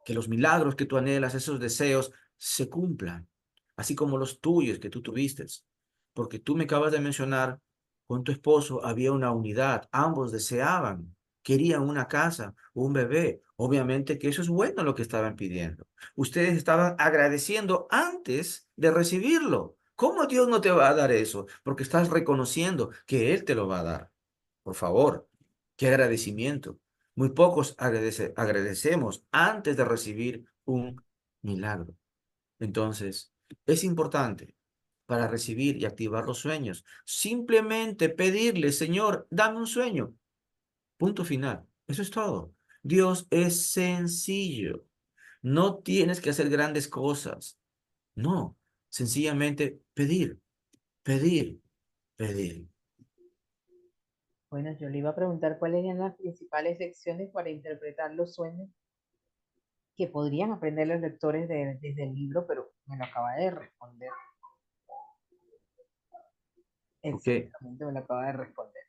que los milagros que tú anhelas, esos deseos, se cumplan, así como los tuyos que tú tuviste. Porque tú me acabas de mencionar, con tu esposo había una unidad, ambos deseaban, querían una casa, un bebé. Obviamente que eso es bueno lo que estaban pidiendo. Ustedes estaban agradeciendo antes de recibirlo. ¿Cómo Dios no te va a dar eso? Porque estás reconociendo que Él te lo va a dar. Por favor, qué agradecimiento. Muy pocos agradecemos antes de recibir un milagro. Entonces, es importante para recibir y activar los sueños. Simplemente pedirle, Señor, dame un sueño. Punto final. Eso es todo. Dios es sencillo. No tienes que hacer grandes cosas. No, sencillamente pedir, pedir, pedir. Bueno, yo le iba a preguntar cuáles eran las principales lecciones para interpretar los sueños que podrían aprender los lectores desde el libro, pero me lo acaba de responder. ¿Ok? Exactamente, me lo acaba de responder.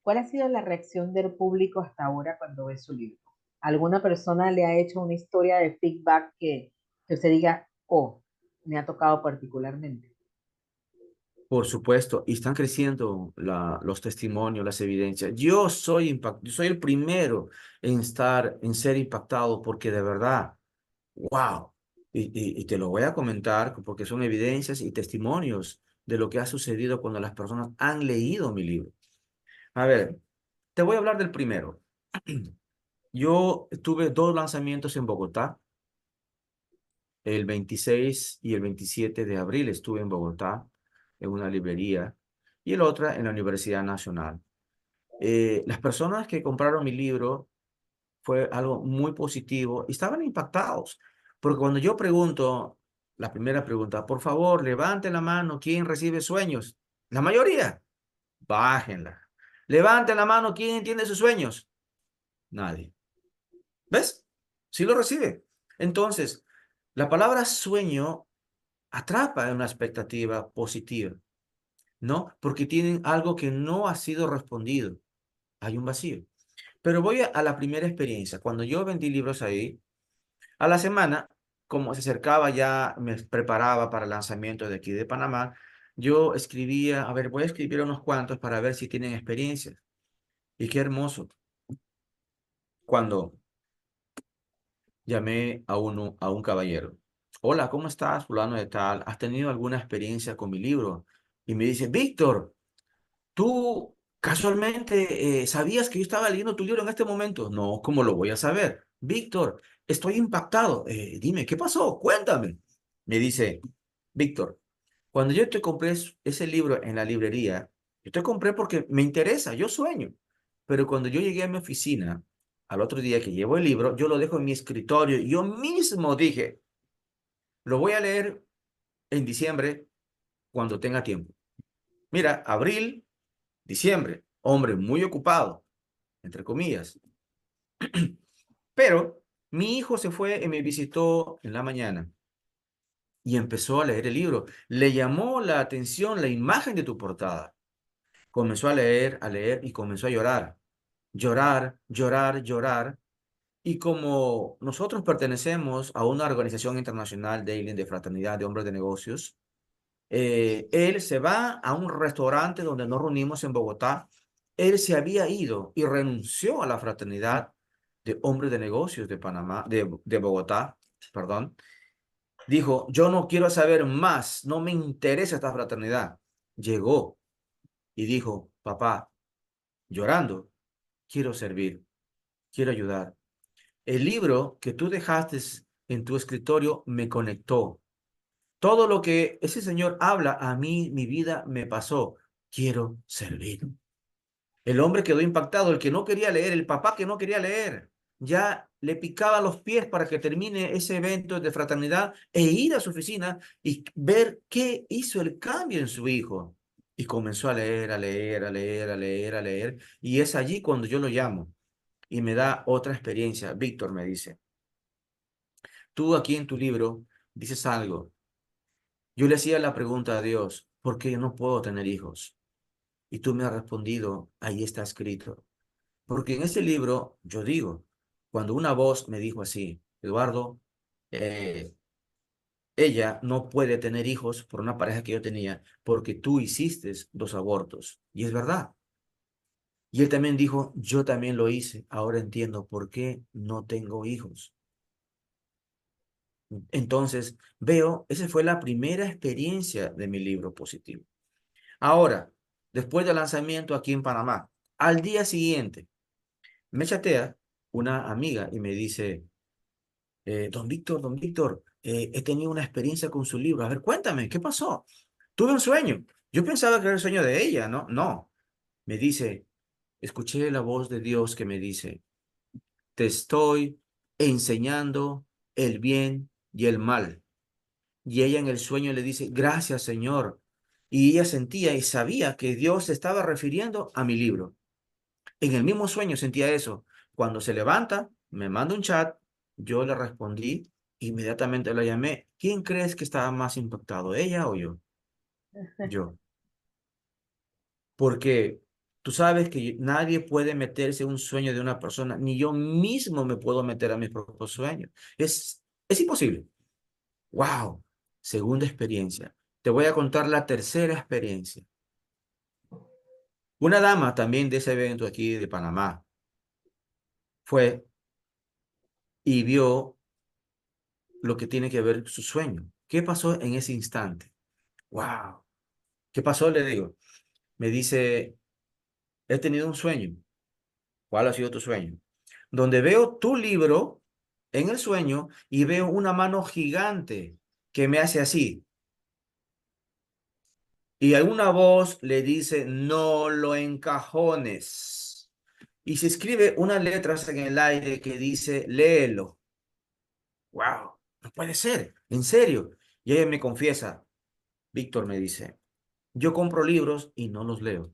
¿Cuál ha sido la reacción del público hasta ahora cuando ve su libro? ¿Alguna persona le ha hecho una historia de feedback que usted diga, oh, me ha tocado particularmente? Por supuesto, y están creciendo los testimonios, las evidencias. Yo soy el primero en ser impactado porque de verdad, wow. Y te lo voy a comentar porque son evidencias y testimonios de lo que ha sucedido cuando las personas han leído mi libro. A ver, te voy a hablar del primero. Yo tuve dos lanzamientos en Bogotá, el 26 y el 27 de abril estuve en Bogotá, en una librería, y el otra en la Universidad Nacional. Las personas que compraron mi libro fue algo muy positivo y estaban impactados. Porque cuando yo pregunto, la primera pregunta, por favor, levante la mano, ¿quién recibe sueños? La mayoría, bájenla. Levanten la mano, ¿quién entiende sus sueños? Nadie. ¿Ves? Sí lo recibe. Entonces, la palabra sueño atrapa una expectativa positiva, ¿no? Porque tienen algo que no ha sido respondido. Hay un vacío. Pero voy a la primera experiencia. Cuando yo vendí libros ahí, a la semana, como se acercaba ya, me preparaba para el lanzamiento de aquí de Panamá, yo escribía, a ver, voy a escribir unos cuantos para ver si tienen experiencias. Y qué hermoso. Cuando llamé a un caballero. Hola, ¿cómo estás, fulano de tal? ¿Has tenido alguna experiencia con mi libro? Y me dice, Víctor, ¿tú casualmente sabías que yo estaba leyendo tu libro en este momento? No, ¿cómo lo voy a saber? Víctor, estoy impactado. Dime, ¿qué pasó? Cuéntame. Me dice, Víctor, cuando yo te compré ese libro en la librería, yo te compré porque me interesa, yo sueño. Pero cuando yo llegué a mi oficina, al otro día que llevo el libro, yo lo dejo en mi escritorio y yo mismo dije, lo voy a leer en diciembre cuando tenga tiempo. Mira, abril, diciembre, hombre muy ocupado, entre comillas. Pero mi hijo se fue y me visitó en la mañana y empezó a leer el libro. Le llamó la atención la imagen de tu portada. Comenzó a leer y comenzó a llorar. Llorar, llorar, llorar. Y como nosotros pertenecemos a una organización internacional de fraternidad de hombres de negocios, él se va a un restaurante donde nos reunimos en Bogotá. Él se había ido y renunció a la fraternidad de hombres de negocios de Panamá, de Bogotá, perdón. Dijo, yo no quiero saber más, no me interesa esta fraternidad. Llegó y dijo, papá, llorando, quiero servir, quiero ayudar. El libro que tú dejaste en tu escritorio me conectó. Todo lo que ese señor habla a mí, mi vida me pasó. Quiero servir. El hombre quedó impactado, el que no quería leer, el papá que no quería leer. Ya le picaba los pies para que termine ese evento de fraternidad e ir a su oficina y ver qué hizo el cambio en su hijo. Y comenzó a leer, a leer, a leer, a leer, a leer. Y es allí cuando yo lo llamo y me da otra experiencia. Víctor me dice, tú aquí en tu libro dices algo. Yo le hacía la pregunta a Dios, ¿por qué yo no puedo tener hijos? Y tú me has respondido, ahí está escrito. Porque en ese libro yo digo, cuando una voz me dijo así, Eduardo, eh, ella no puede tener hijos por una pareja que yo tenía, porque tú hiciste 2 abortos. Y es verdad. Y él también dijo, yo también lo hice, ahora entiendo por qué no tengo hijos. Entonces, veo, esa fue la primera experiencia de mi libro positivo. Ahora, después del lanzamiento aquí en Panamá, al día siguiente, me chatea una amiga y me dice, don Víctor, he tenido una experiencia con su libro. A ver, cuéntame, ¿qué pasó? Tuve un sueño. Yo pensaba que era el sueño de ella, ¿no? No. Me dice, escuché la voz de Dios que me dice, te estoy enseñando el bien y el mal. Y ella en el sueño le dice, gracias, Señor. Y ella sentía y sabía que Dios se estaba refiriendo a mi libro. En el mismo sueño sentía eso. Cuando se levanta, me manda un chat, yo le respondí, inmediatamente la llamé. ¿Quién crees que estaba más impactado, ella o yo? Yo. Porque tú sabes que nadie puede meterse en un sueño de una persona, ni yo mismo me puedo meter a mis propios sueños. Es imposible. ¡Wow! Segunda experiencia. Te voy a contar la tercera experiencia. Una dama también de ese evento aquí de Panamá fue y vio lo que tiene que ver su sueño. ¿Qué pasó en ese instante? ¡Wow! ¿Qué pasó? Le digo. Me dice, he tenido un sueño. ¿Cuál ha sido tu sueño? Donde veo tu libro en el sueño y veo una mano gigante que me hace así. Y alguna voz le dice, no lo encajones. y se escribe unas letras en el aire que dice, léelo. ¡Wow! No puede ser, en serio. Y ella me confiesa, Víctor me dice, yo compro libros y no los leo.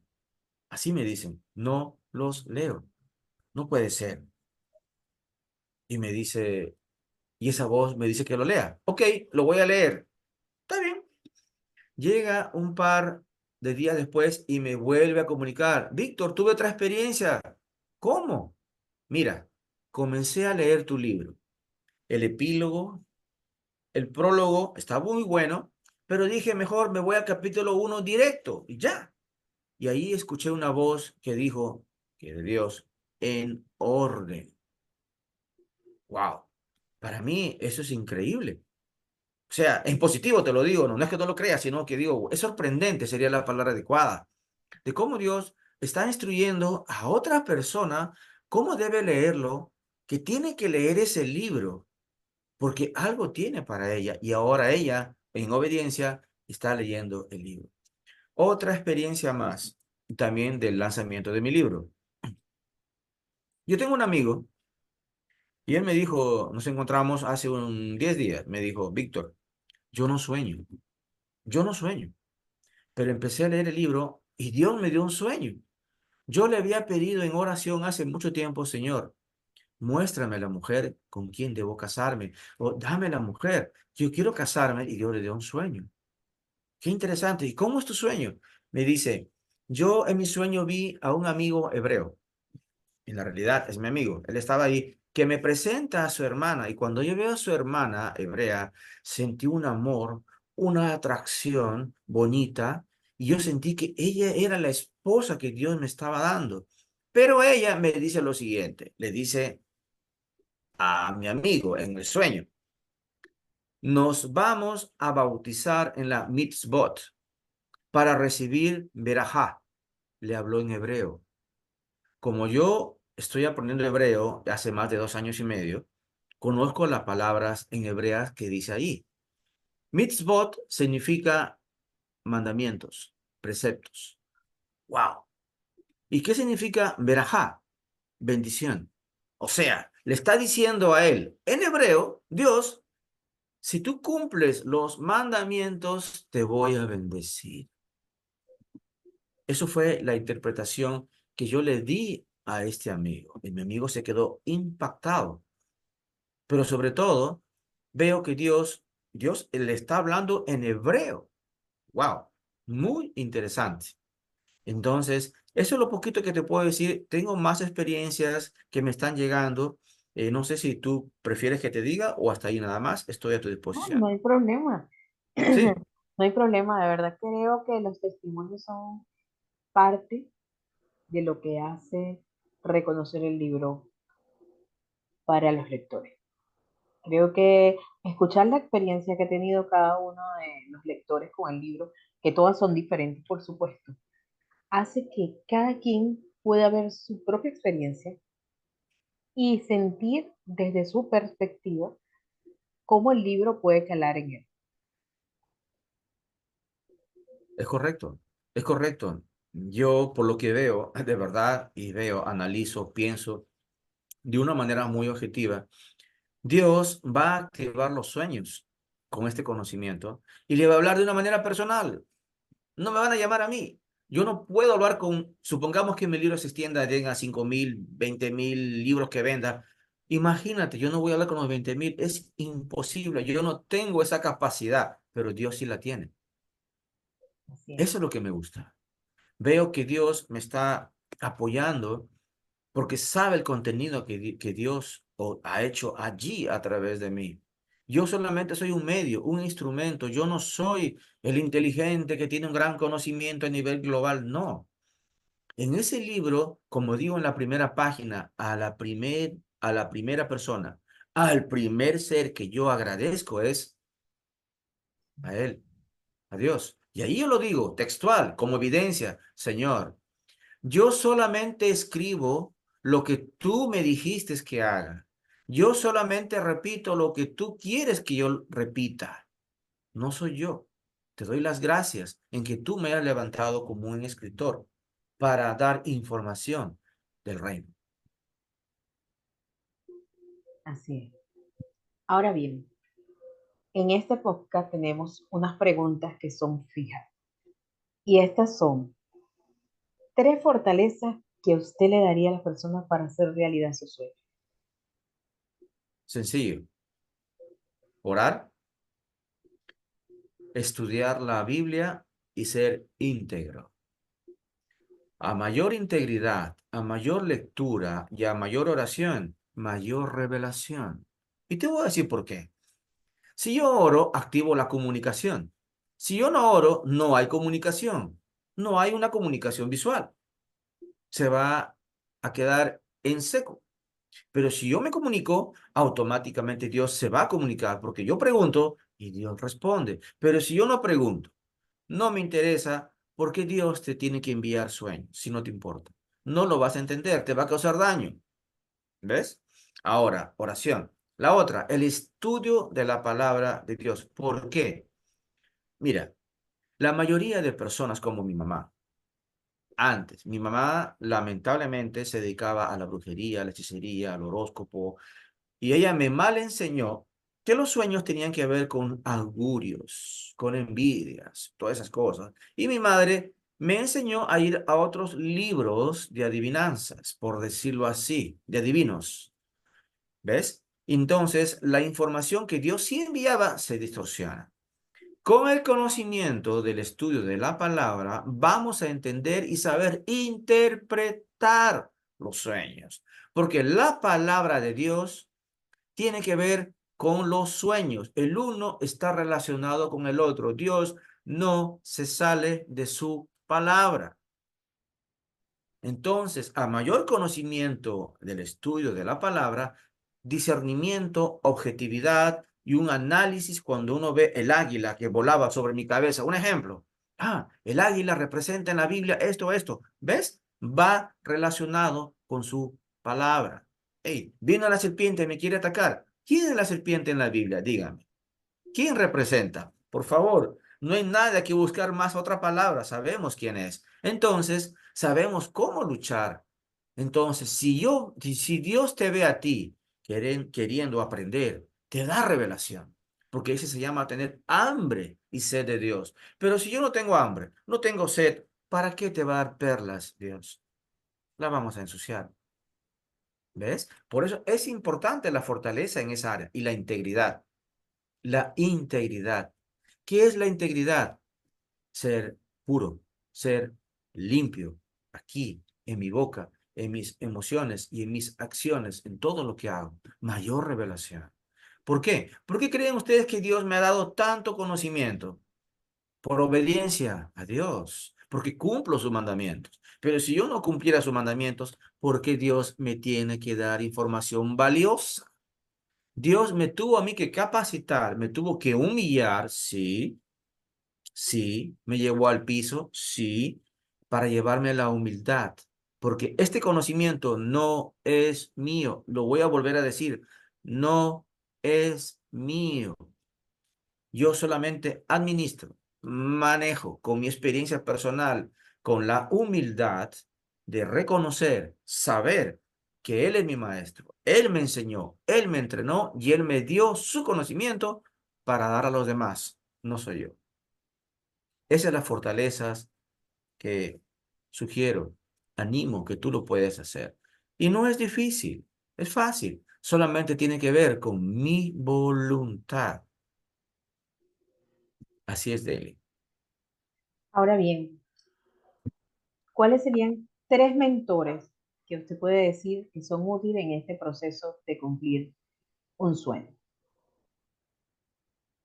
Así me dicen, no los leo. No puede ser. Y me dice, y esa voz me dice que lo lea. Ok, lo voy a leer. Está bien. Llega un par de días después y me vuelve a comunicar, Víctor, tuve otra experiencia. ¿Cómo? Mira, comencé a leer tu libro. El epílogo, el prólogo está muy bueno, pero dije, mejor me voy al capítulo 1 directo y ya. Y ahí escuché una voz que dijo, que de Dios, en orden. Wow. Para mí eso es increíble. O sea, en positivo te lo digo, no, no es que no lo creas, sino que digo, es sorprendente, sería la palabra adecuada, de cómo Dios está instruyendo a otra persona cómo debe leerlo, que tiene que leer ese libro, porque algo tiene para ella y ahora ella, en obediencia, está leyendo el libro. Otra experiencia más, también del lanzamiento de mi libro. Yo tengo un amigo y él me dijo, nos encontramos hace 10 días, me dijo, Víctor, yo no sueño, yo no sueño, pero empecé a leer el libro y Dios me dio un sueño. Yo le había pedido en oración hace mucho tiempo, Señor, muéstrame la mujer con quien debo casarme, o dame la mujer, yo quiero casarme y Dios le dio un sueño. Qué interesante. ¿Y cómo es tu sueño? Me dice, yo en mi sueño vi a un amigo hebreo. En la realidad es mi amigo. Él estaba ahí, que me presenta a su hermana. Y cuando yo veo a su hermana hebrea, sentí un amor, una atracción bonita. Y yo sentí que ella era la esposa que Dios me estaba dando. Pero ella me dice lo siguiente. Le dice a mi amigo en el sueño, nos vamos a bautizar en la mitzvot para recibir verajá. Le habló en hebreo. Como yo estoy aprendiendo hebreo hace más de 2 años y medio, conozco las palabras en hebreas que dice ahí. Mitzvot significa mandamientos, preceptos. ¡Wow! ¿Y qué significa verajá? Bendición. O sea, le está diciendo a él, en hebreo, Dios, si tú cumples los mandamientos, te voy a bendecir. Eso fue la interpretación que yo le di a este amigo. Y mi amigo se quedó impactado. Pero sobre todo, veo que Dios le está hablando en hebreo. Wow, muy interesante. Entonces, eso es lo poquito que te puedo decir. Tengo más experiencias que me están llegando. No sé si tú prefieres que te diga o hasta ahí nada más. Estoy a tu No, no disposición. hay problema. Sí, No hay problema, de verdad creo que los testimonios son parte de lo que hace reconocer el libro para los lectores. Creo que escuchar la experiencia que ha tenido cada uno de los lectores con el libro, que todas son diferentes, por supuesto, hace que cada quien pueda ver su propia experiencia y sentir desde su perspectiva cómo el libro puede calar en él. es correcto. Es correcto. Yo, por lo que veo, de verdad, y veo, analizo, pienso de una manera muy objetiva. Dios va a activar los sueños con este conocimiento y le va a hablar de una manera personal. No me van a llamar a mí. Yo no puedo hablar con, supongamos que mi libro se extienda, lleguen a 5,000, 20,000 libros que venda. Imagínate, yo no voy a hablar con los 20,000. Es imposible. Yo no tengo esa capacidad, pero Dios sí la tiene. Así es. Eso es lo que me gusta. Veo que Dios me está apoyando porque sabe el contenido que Dios ha hecho allí a través de mí. Yo solamente soy un medio, un instrumento. Yo no soy el inteligente que tiene un gran conocimiento a nivel global. No. En ese libro, como digo en la primera página, a la primera persona, al primer ser que yo agradezco es a Él, a Dios. Y ahí yo lo digo, textual, como evidencia, Señor. Yo solamente escribo lo que tú me dijiste que haga. Yo solamente repito lo que tú quieres que yo repita. No soy yo. Te doy las gracias en que tú me has levantado como un escritor para dar información del reino. Así es. Ahora bien, en este podcast tenemos unas preguntas que son fijas. Y estas son tres fortalezas que usted le daría a las personas para hacer realidad su sueño. Sencillo. Orar, estudiar la Biblia y ser íntegro. A mayor integridad, a mayor lectura y a mayor oración, mayor revelación. Y te voy a decir por qué. Si yo oro, activo la comunicación. Si yo no oro, no hay comunicación. No hay una comunicación visual. Se va a quedar en seco. Pero si yo me comunico, automáticamente Dios se va a comunicar porque yo pregunto y Dios responde. Pero si yo no pregunto, no me interesa, ¿por qué Dios te tiene que enviar sueños si no te importa? No lo vas a entender, te va a causar daño. ¿Ves? Ahora, oración. La otra, el estudio de la palabra de Dios. ¿Por qué? Mira, la mayoría de personas como mi mamá, antes, mi mamá lamentablemente se dedicaba a la brujería, a la hechicería, al horóscopo, y ella me mal enseñó que los sueños tenían que ver con augurios, con envidias, todas esas cosas. Y mi madre me enseñó a ir a otros libros de adivinanzas, por decirlo así, de adivinos. ¿Ves? Entonces, la información que Dios sí enviaba se distorsiona. Con el conocimiento del estudio de la palabra, vamos a entender y saber interpretar los sueños, porque la palabra de Dios tiene que ver con los sueños. El uno está relacionado con el otro. Dios no se sale de su palabra. Entonces, a mayor conocimiento del estudio de la palabra, discernimiento, objetividad y un análisis cuando uno ve el águila que volaba sobre mi cabeza. Un ejemplo. El águila representa en la Biblia esto, esto. ¿Ves? Va relacionado con su palabra. Hey, vino la serpiente, me quiere atacar. ¿Quién es la serpiente en la Biblia? Dígame. ¿Quién representa? Por favor, no hay nada que buscar más otra palabra, sabemos quién es. Entonces, sabemos cómo luchar. Entonces, si Dios te ve a ti queriendo aprender, te da revelación, porque ese se llama tener hambre y sed de Dios. Pero si yo no tengo hambre, no tengo sed, ¿para qué te va a dar perlas, Dios? La vamos a ensuciar. ¿Ves? Por eso es importante la fortaleza en esa área y la integridad. La integridad. ¿Qué es la integridad? Ser puro, ser limpio, aquí, en mi boca, en mis emociones y en mis acciones, en todo lo que hago. Mayor revelación. ¿Por qué? ¿Por qué creen ustedes que Dios me ha dado tanto conocimiento? Por obediencia a Dios, porque cumplo sus mandamientos. Pero si yo no cumpliera sus mandamientos, ¿por qué Dios me tiene que dar información valiosa? Dios me tuvo a mí que capacitar, me tuvo que humillar, sí, sí, me llevó al piso, sí, para llevarme a la humildad, porque este conocimiento no es mío, lo voy a volver a decir, no es mío. Yo solamente administro, manejo con mi experiencia personal, con la humildad de reconocer, saber que Él es mi maestro. Él me enseñó, Él me entrenó y Él me dio su conocimiento para dar a los demás. No soy yo. Esas son las fortalezas que sugiero, animo que tú lo puedes hacer. Y no es difícil, es fácil. Solamente tiene que ver con mi voluntad. Así es, Deli. Ahora bien, ¿cuáles serían tres mentores que usted puede decir que son útiles en este proceso de cumplir un sueño?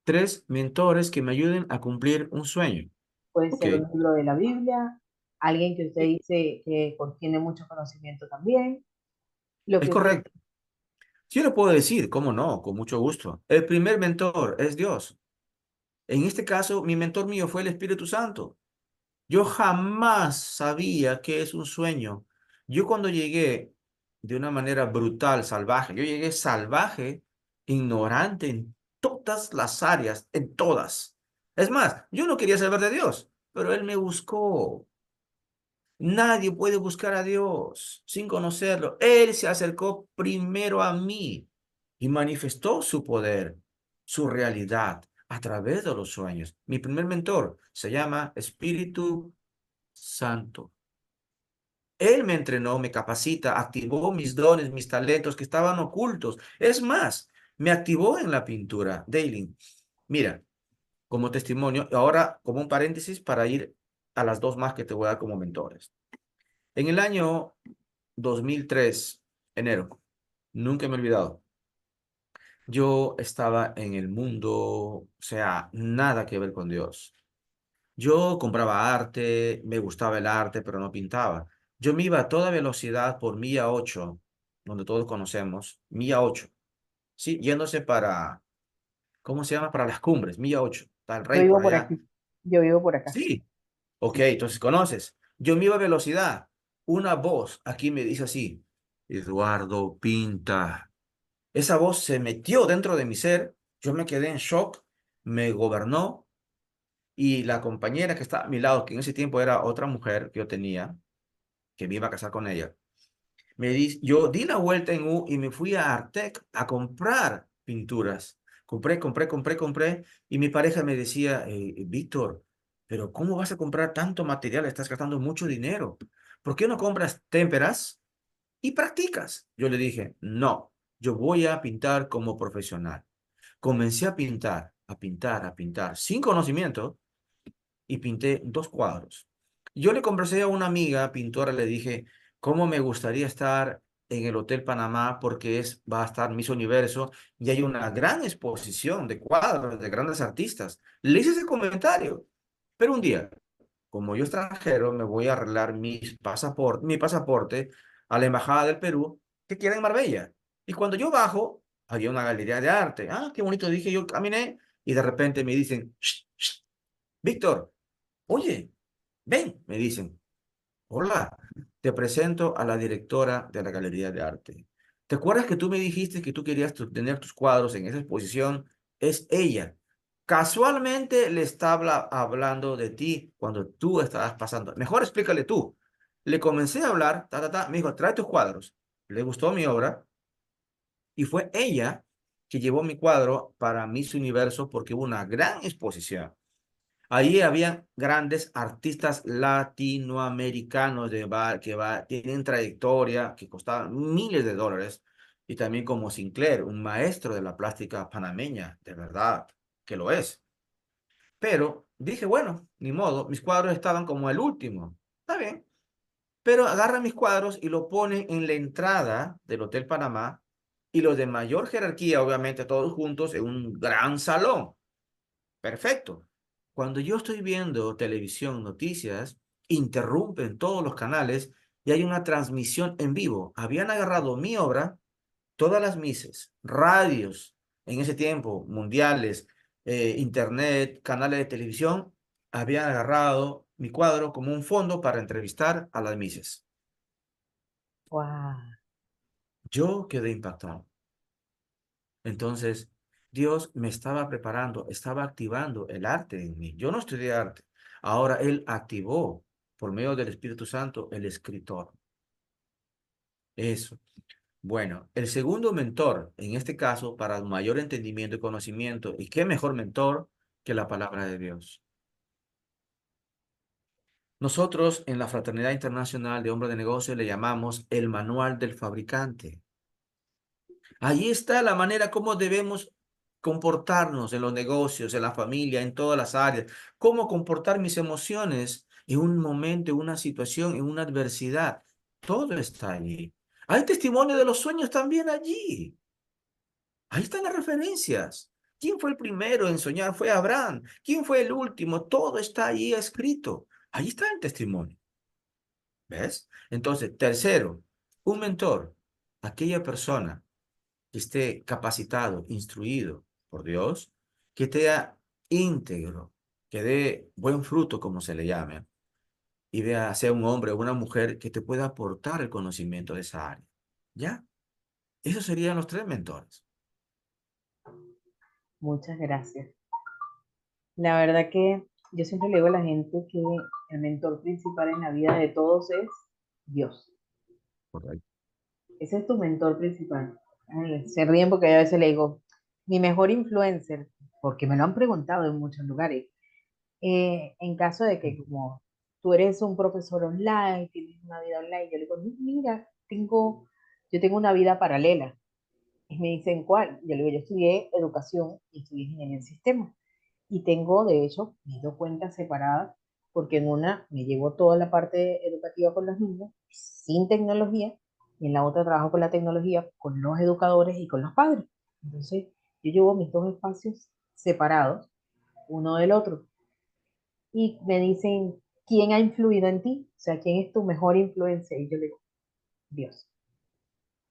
Tres mentores que me ayuden a cumplir un sueño. Puede Ok, ser un libro de la Biblia, alguien que usted dice que tiene mucho conocimiento también, lo es que usted... correcto. Yo le puedo decir, cómo no, con mucho gusto. El primer mentor es Dios. En este caso, mi mentor mío fue el Espíritu Santo. Yo jamás sabía qué es un sueño. Yo cuando llegué de una manera brutal, salvaje, yo llegué salvaje, ignorante en todas las áreas, en todas. Es más, yo no quería saber de Dios, pero Él me buscó. Nadie puede buscar a Dios sin conocerlo. Él se acercó primero a mí. y manifestó su poder, su realidad a través de los sueños. Mi primer mentor se llama Espíritu Santo. Él me entrenó, me capacita, activó mis dones, mis talentos que estaban ocultos. Es más, me activó en la pintura. Daylin, mira, como testimonio, ahora como un paréntesis para ir a las dos más que te voy a dar como mentores. En el año 2003, enero, nunca me he olvidado, yo estaba en el mundo, o sea, nada que ver con Dios. Yo compraba arte, me gustaba el arte, pero no pintaba. Yo me iba a toda velocidad por milla 8, donde todos conocemos, milla 8, ¿sí? Yéndose para, ¿cómo se llama? Para las cumbres, milla 8, está el Yo rey vivo por por allá. aquí. Yo vivo por acá. Sí, ok, Sí. entonces conoces. Yo me iba a velocidad. Una voz aquí me dice así, Eduardo, pinta. Esa voz se metió dentro de mi ser, yo me quedé en shock, me gobernó y la compañera que estaba a mi lado, que en ese tiempo era otra mujer que yo tenía, que me iba a casar con ella, yo di la vuelta en U y me fui a Artec a comprar pinturas. Compré y mi pareja me decía, Víctor, pero ¿cómo vas a comprar tanto material? Estás gastando mucho dinero. ¿Por qué no compras témperas y practicas? Yo le dije, no, yo voy a pintar como profesional. Comencé a pintar, a pintar, sin conocimiento, y pinté 2 cuadros. Yo le conversé a una amiga pintora, le dije, ¿cómo me gustaría estar en el Hotel Panamá? Porque va a estar Miss Universo y hay una gran exposición de cuadros de grandes artistas. Le hice ese comentario, pero un día, como yo extranjero, me voy a arreglar mi pasaporte a la Embajada del Perú, que queda en Marbella. Y cuando yo bajo, había una galería de arte. Ah, qué bonito, dije, yo caminé y de repente me dicen, "Shh, shh, Víctor, oye, ven", me dicen. Hola, te presento a la directora de la Galería de Arte. ¿Te acuerdas que tú me dijiste que tú querías tener tus cuadros en esa exposición? Es ella. Casualmente le estaba hablando de ti cuando tú estabas pasando. Mejor explícale tú. Le comencé a hablar, me dijo, trae tus cuadros. Le gustó mi obra y fue ella que llevó mi cuadro para Miss Universo porque hubo una gran exposición. Ahí había grandes artistas latinoamericanos tienen trayectoria, que costaban miles de dólares, y también como Sinclair, un maestro de la plástica panameña, de verdad que lo es. Pero dije, bueno, ni modo, mis cuadros estaban como el último. Está bien, pero agarra mis cuadros y lo pone en la entrada del Hotel Panamá y los de mayor jerarquía, obviamente todos juntos, en un gran salón. Perfecto. Cuando yo estoy viendo televisión, noticias, interrumpen todos los canales y hay una transmisión en vivo. Habían agarrado mi obra, todas las mises, radios, en ese tiempo, mundiales, internet, canales de televisión, habían agarrado mi cuadro como un fondo para entrevistar a las mises. Wow. Yo quedé impactado. Entonces, Dios me estaba preparando, estaba activando el arte en mí. Yo no estudié arte. Ahora Él activó por medio del Espíritu Santo el escritor. Eso. Bueno, el segundo mentor, en este caso, para mayor entendimiento y conocimiento, y qué mejor mentor que la palabra de Dios. Nosotros en la Fraternidad Internacional de Hombres de Negocios le llamamos el manual del fabricante. Allí está la manera como debemos comportarnos en los negocios, en la familia, en todas las áreas. Cómo comportar mis emociones en un momento, en una situación, en una adversidad. Todo está allí. Hay testimonio de los sueños también allí. Ahí están las referencias. ¿Quién fue el primero en soñar? Fue Abraham. ¿Quién fue el último? Todo está allí escrito. Ahí está el testimonio. ¿Ves? Entonces, tercero, un mentor, aquella persona que esté capacitado, instruido por Dios, que esté íntegro, que dé buen fruto, como se le llame, y sea un hombre o una mujer que te pueda aportar el conocimiento de esa área. ¿Ya? Esos serían los 3 mentores. Muchas gracias. La verdad que yo siempre le digo a la gente que el mentor principal en la vida de todos es Dios. Correcto. Ese es tu mentor principal. Se ríen porque yo a veces le digo, mi mejor influencer, porque me lo han preguntado en muchos lugares, en caso de que como tú eres un profesor online, tienes una vida online, yo le digo, mira, yo tengo una vida paralela. Y me dicen, ¿cuál? Yo le digo, yo estudié educación y estudié ingeniería en sistemas. Y tengo, de hecho, mis dos cuentas separadas, porque en una me llevo toda la parte educativa con los niños, sin tecnología, y en la otra trabajo con la tecnología, con los educadores y con los padres. Entonces, yo llevo mis dos espacios separados, uno del otro. Y me dicen, ¿quién ha influido en ti? O sea, ¿quién es tu mejor influencia? Y yo le digo, Dios,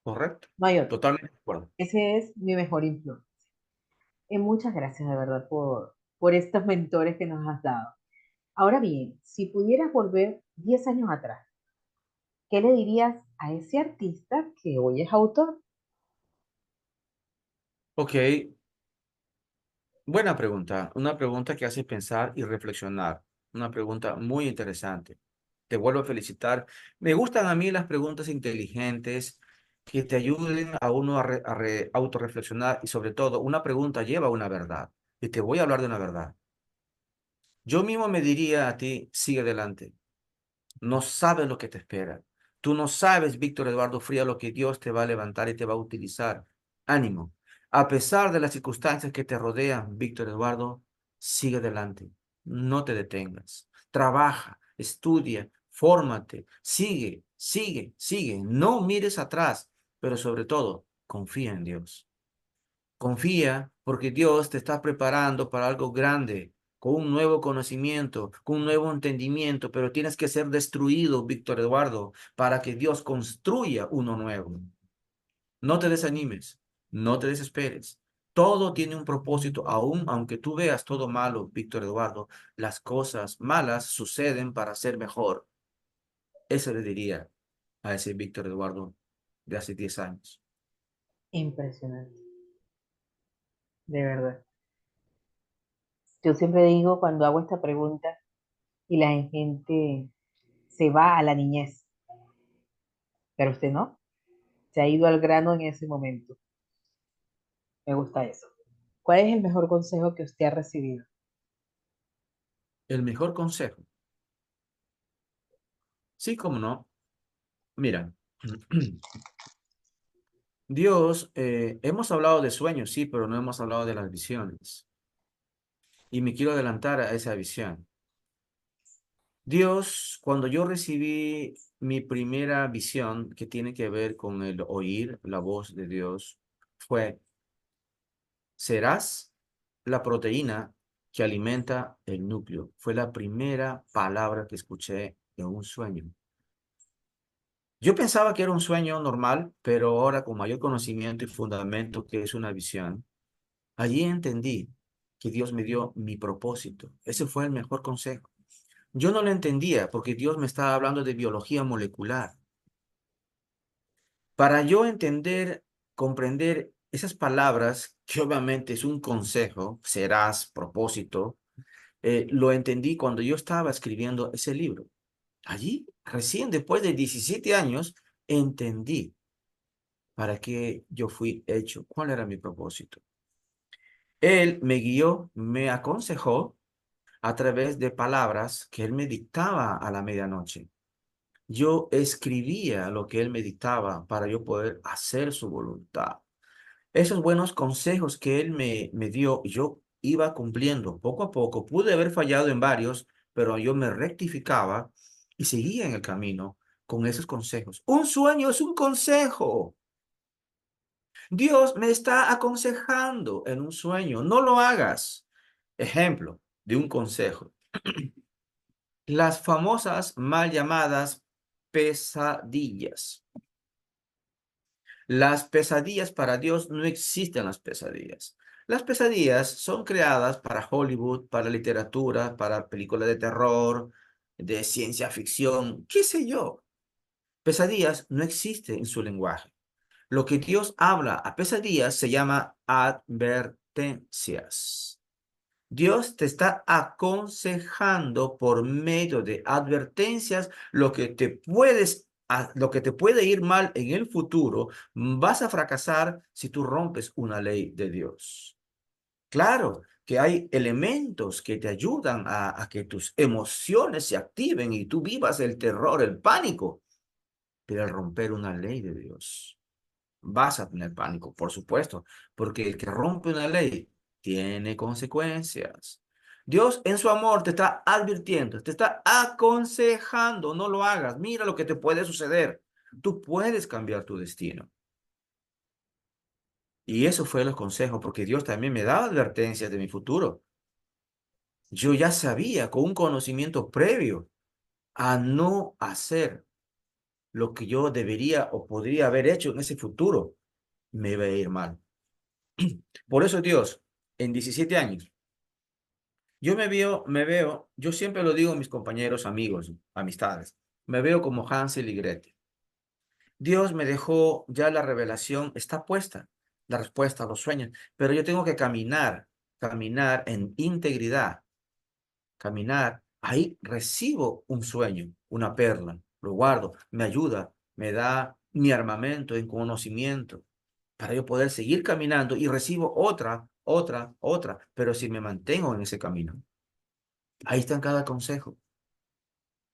Correcto. no hay otro. Totalmente de acuerdo. Ese es mi mejor influencia. Y muchas gracias de verdad por estos mentores que nos has dado. Ahora bien, si pudieras volver 10 años atrás, ¿qué le dirías a ese artista que hoy es autor? Ok, buena pregunta. Una pregunta que hace pensar y reflexionar. Una pregunta muy interesante. Te vuelvo a felicitar. Me gustan a mí las preguntas inteligentes que te ayuden a uno a autorreflexionar y sobre todo, una pregunta lleva a una verdad. Y te voy a hablar de una verdad. Yo mismo me diría a ti, sigue adelante. No sabes lo que te espera. Tú no sabes, Víctor Eduardo Fría, lo que Dios te va a levantar y te va a utilizar. Ánimo. A pesar de las circunstancias que te rodean, Víctor Eduardo, sigue adelante. No te detengas. Trabaja, estudia, fórmate, sigue, sigue, sigue. No mires atrás, pero sobre todo, confía en Dios. Confía porque Dios te está preparando para algo grande, con un nuevo conocimiento, con un nuevo entendimiento, pero tienes que ser destruido, Víctor Eduardo, para que Dios construya uno nuevo. No te desanimes, no te desesperes. Todo tiene un propósito, aun aunque tú veas todo malo, Víctor Eduardo, las cosas malas suceden para ser mejor. Eso le diría a ese Víctor Eduardo de hace 10 años. Impresionante, de verdad. Yo siempre digo cuando hago esta pregunta y la gente se va a la niñez, pero usted no, se ha ido al grano en ese momento. Me gusta eso. ¿Cuál es el mejor consejo que usted ha recibido? El mejor consejo. Sí, cómo no. Mira, Dios, hemos hablado de sueños, sí, pero no hemos hablado de las visiones. Y me quiero adelantar a esa visión. Dios, cuando yo recibí mi primera visión que tiene que ver con el oír la voz de Dios, fue, serás la proteína que alimenta el núcleo. Fue la primera palabra que escuché en un sueño. Yo pensaba que era un sueño normal, pero ahora con mayor conocimiento y fundamento que es una visión, allí entendí que Dios me dio mi propósito. Ese fue el mejor consejo. Yo no lo entendía porque Dios me estaba hablando de biología molecular. Para yo entender, comprender esas palabras, que obviamente es un consejo, serás, propósito, lo entendí cuando yo estaba escribiendo ese libro. Allí, recién después de 17 años, entendí para qué yo fui hecho, cuál era mi propósito. Él me guió, me aconsejó a través de palabras que él me dictaba a la medianoche. Yo escribía lo que él me dictaba para yo poder hacer su voluntad. Esos buenos consejos que él me dio, yo iba cumpliendo poco a poco. Pude haber fallado en varios, pero yo me rectificaba y seguía en el camino con esos consejos. Un sueño es un consejo. Dios me está aconsejando en un sueño. No lo hagas. Ejemplo de un consejo. Las famosas mal llamadas pesadillas. Las pesadillas para Dios no existen las pesadillas. Las pesadillas son creadas para Hollywood, para literatura, para películas de terror, de ciencia ficción, qué sé yo. Pesadillas no existen en su lenguaje. Lo que Dios habla a pesadillas se llama advertencias. Dios te está aconsejando por medio de advertencias lo que te puedes lo que te puede ir mal en el futuro, vas a fracasar si tú rompes una ley de Dios. Claro que hay elementos que te ayudan a que tus emociones se activen y tú vivas el terror, el pánico, pero al romper una ley de Dios, vas a tener pánico, por supuesto, porque el que rompe una ley tiene consecuencias. Dios en su amor te está advirtiendo, te está aconsejando, no lo hagas, mira lo que te puede suceder. Tú puedes cambiar tu destino. Y eso fue el consejo, porque Dios también me daba advertencias de mi futuro. Yo ya sabía con un conocimiento previo a no hacer lo que yo debería o podría haber hecho en ese futuro, me iba a ir mal. Por eso Dios, en 17 años, yo yo siempre lo digo a mis compañeros, amigos, amistades, me veo como Hansel y Gretel. Dios me dejó ya la revelación, está puesta, la respuesta a los sueños, pero yo tengo que caminar en integridad, caminar. Ahí recibo un sueño, una perla, lo guardo, me ayuda, me da mi armamento en conocimiento para yo poder seguir caminando y recibo otra, pero si me mantengo en ese camino. Ahí está en cada consejo.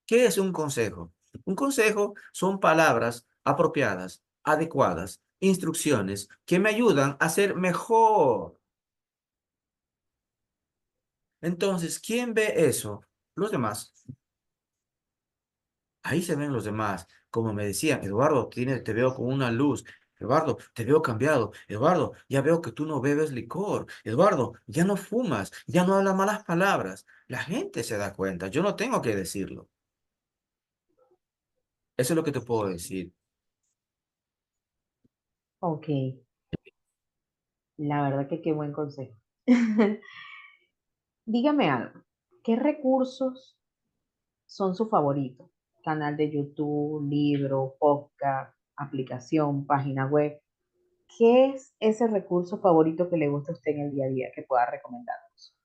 ¿Qué es un consejo? Un consejo son palabras apropiadas, adecuadas, instrucciones que me ayudan a ser mejor. Entonces, ¿quién ve eso? Los demás. Ahí se ven los demás. Como me decían, Eduardo, te veo con una luz. Eduardo, te veo cambiado. Eduardo, ya veo que tú no bebes licor. Eduardo, ya no fumas, ya no hablas malas palabras. La gente se da cuenta. Yo no tengo que decirlo. Eso es lo que te puedo decir. Ok, la verdad que qué buen consejo. Dígame algo, ¿qué recursos son sus favoritos? Canal de YouTube, libro, podcast, aplicación, página web. ¿Qué es ese recurso favorito que le gusta a usted en el día a día que pueda recomendarnos?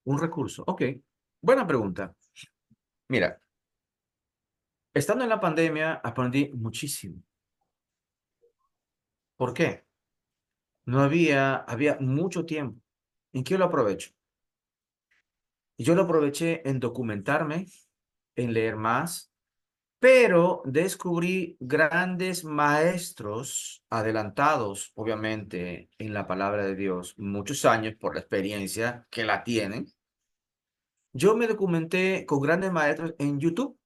Un recurso. Ok. Buena pregunta. Mira, estando en la pandemia aprendí muchísimo. ¿Por qué? No había mucho tiempo. ¿En qué lo aprovecho? Yo lo aproveché en documentarme, en leer más, pero descubrí grandes maestros adelantados, obviamente, en la palabra de Dios, muchos años por la experiencia que la tienen. Yo me documenté con grandes maestros en YouTube.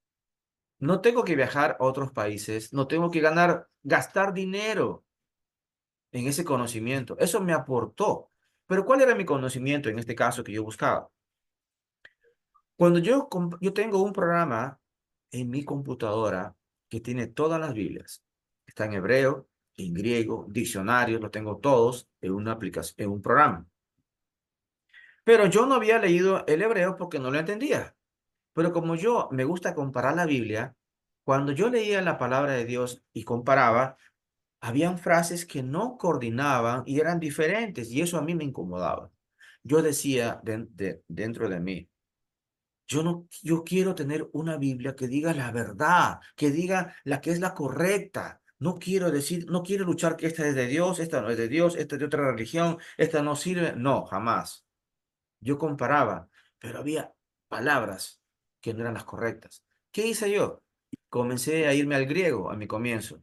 No tengo que viajar a otros países, no tengo que gastar dinero en ese conocimiento. Eso me aportó. Pero ¿cuál era mi conocimiento en este caso que yo buscaba? Cuando yo tengo un programa en mi computadora que tiene todas las Biblias. Está en hebreo, en griego, diccionarios, lo tengo todos en una aplicación, en un programa. Pero yo no había leído el hebreo porque no lo entendía. Pero como yo me gusta comparar la Biblia, cuando yo leía la palabra de Dios y comparaba, habían frases que no coordinaban y eran diferentes y eso a mí me incomodaba. Yo decía dentro de mí, yo no, yo quiero tener una Biblia que diga la verdad, que diga la que es la correcta. No quiero decir, no quiero luchar que esta es de Dios, esta no es de Dios, esta es de otra religión, esta no sirve. No, jamás. Yo comparaba, pero había palabras que no eran las correctas. ¿Qué hice yo? Comencé a irme al griego a mi comienzo.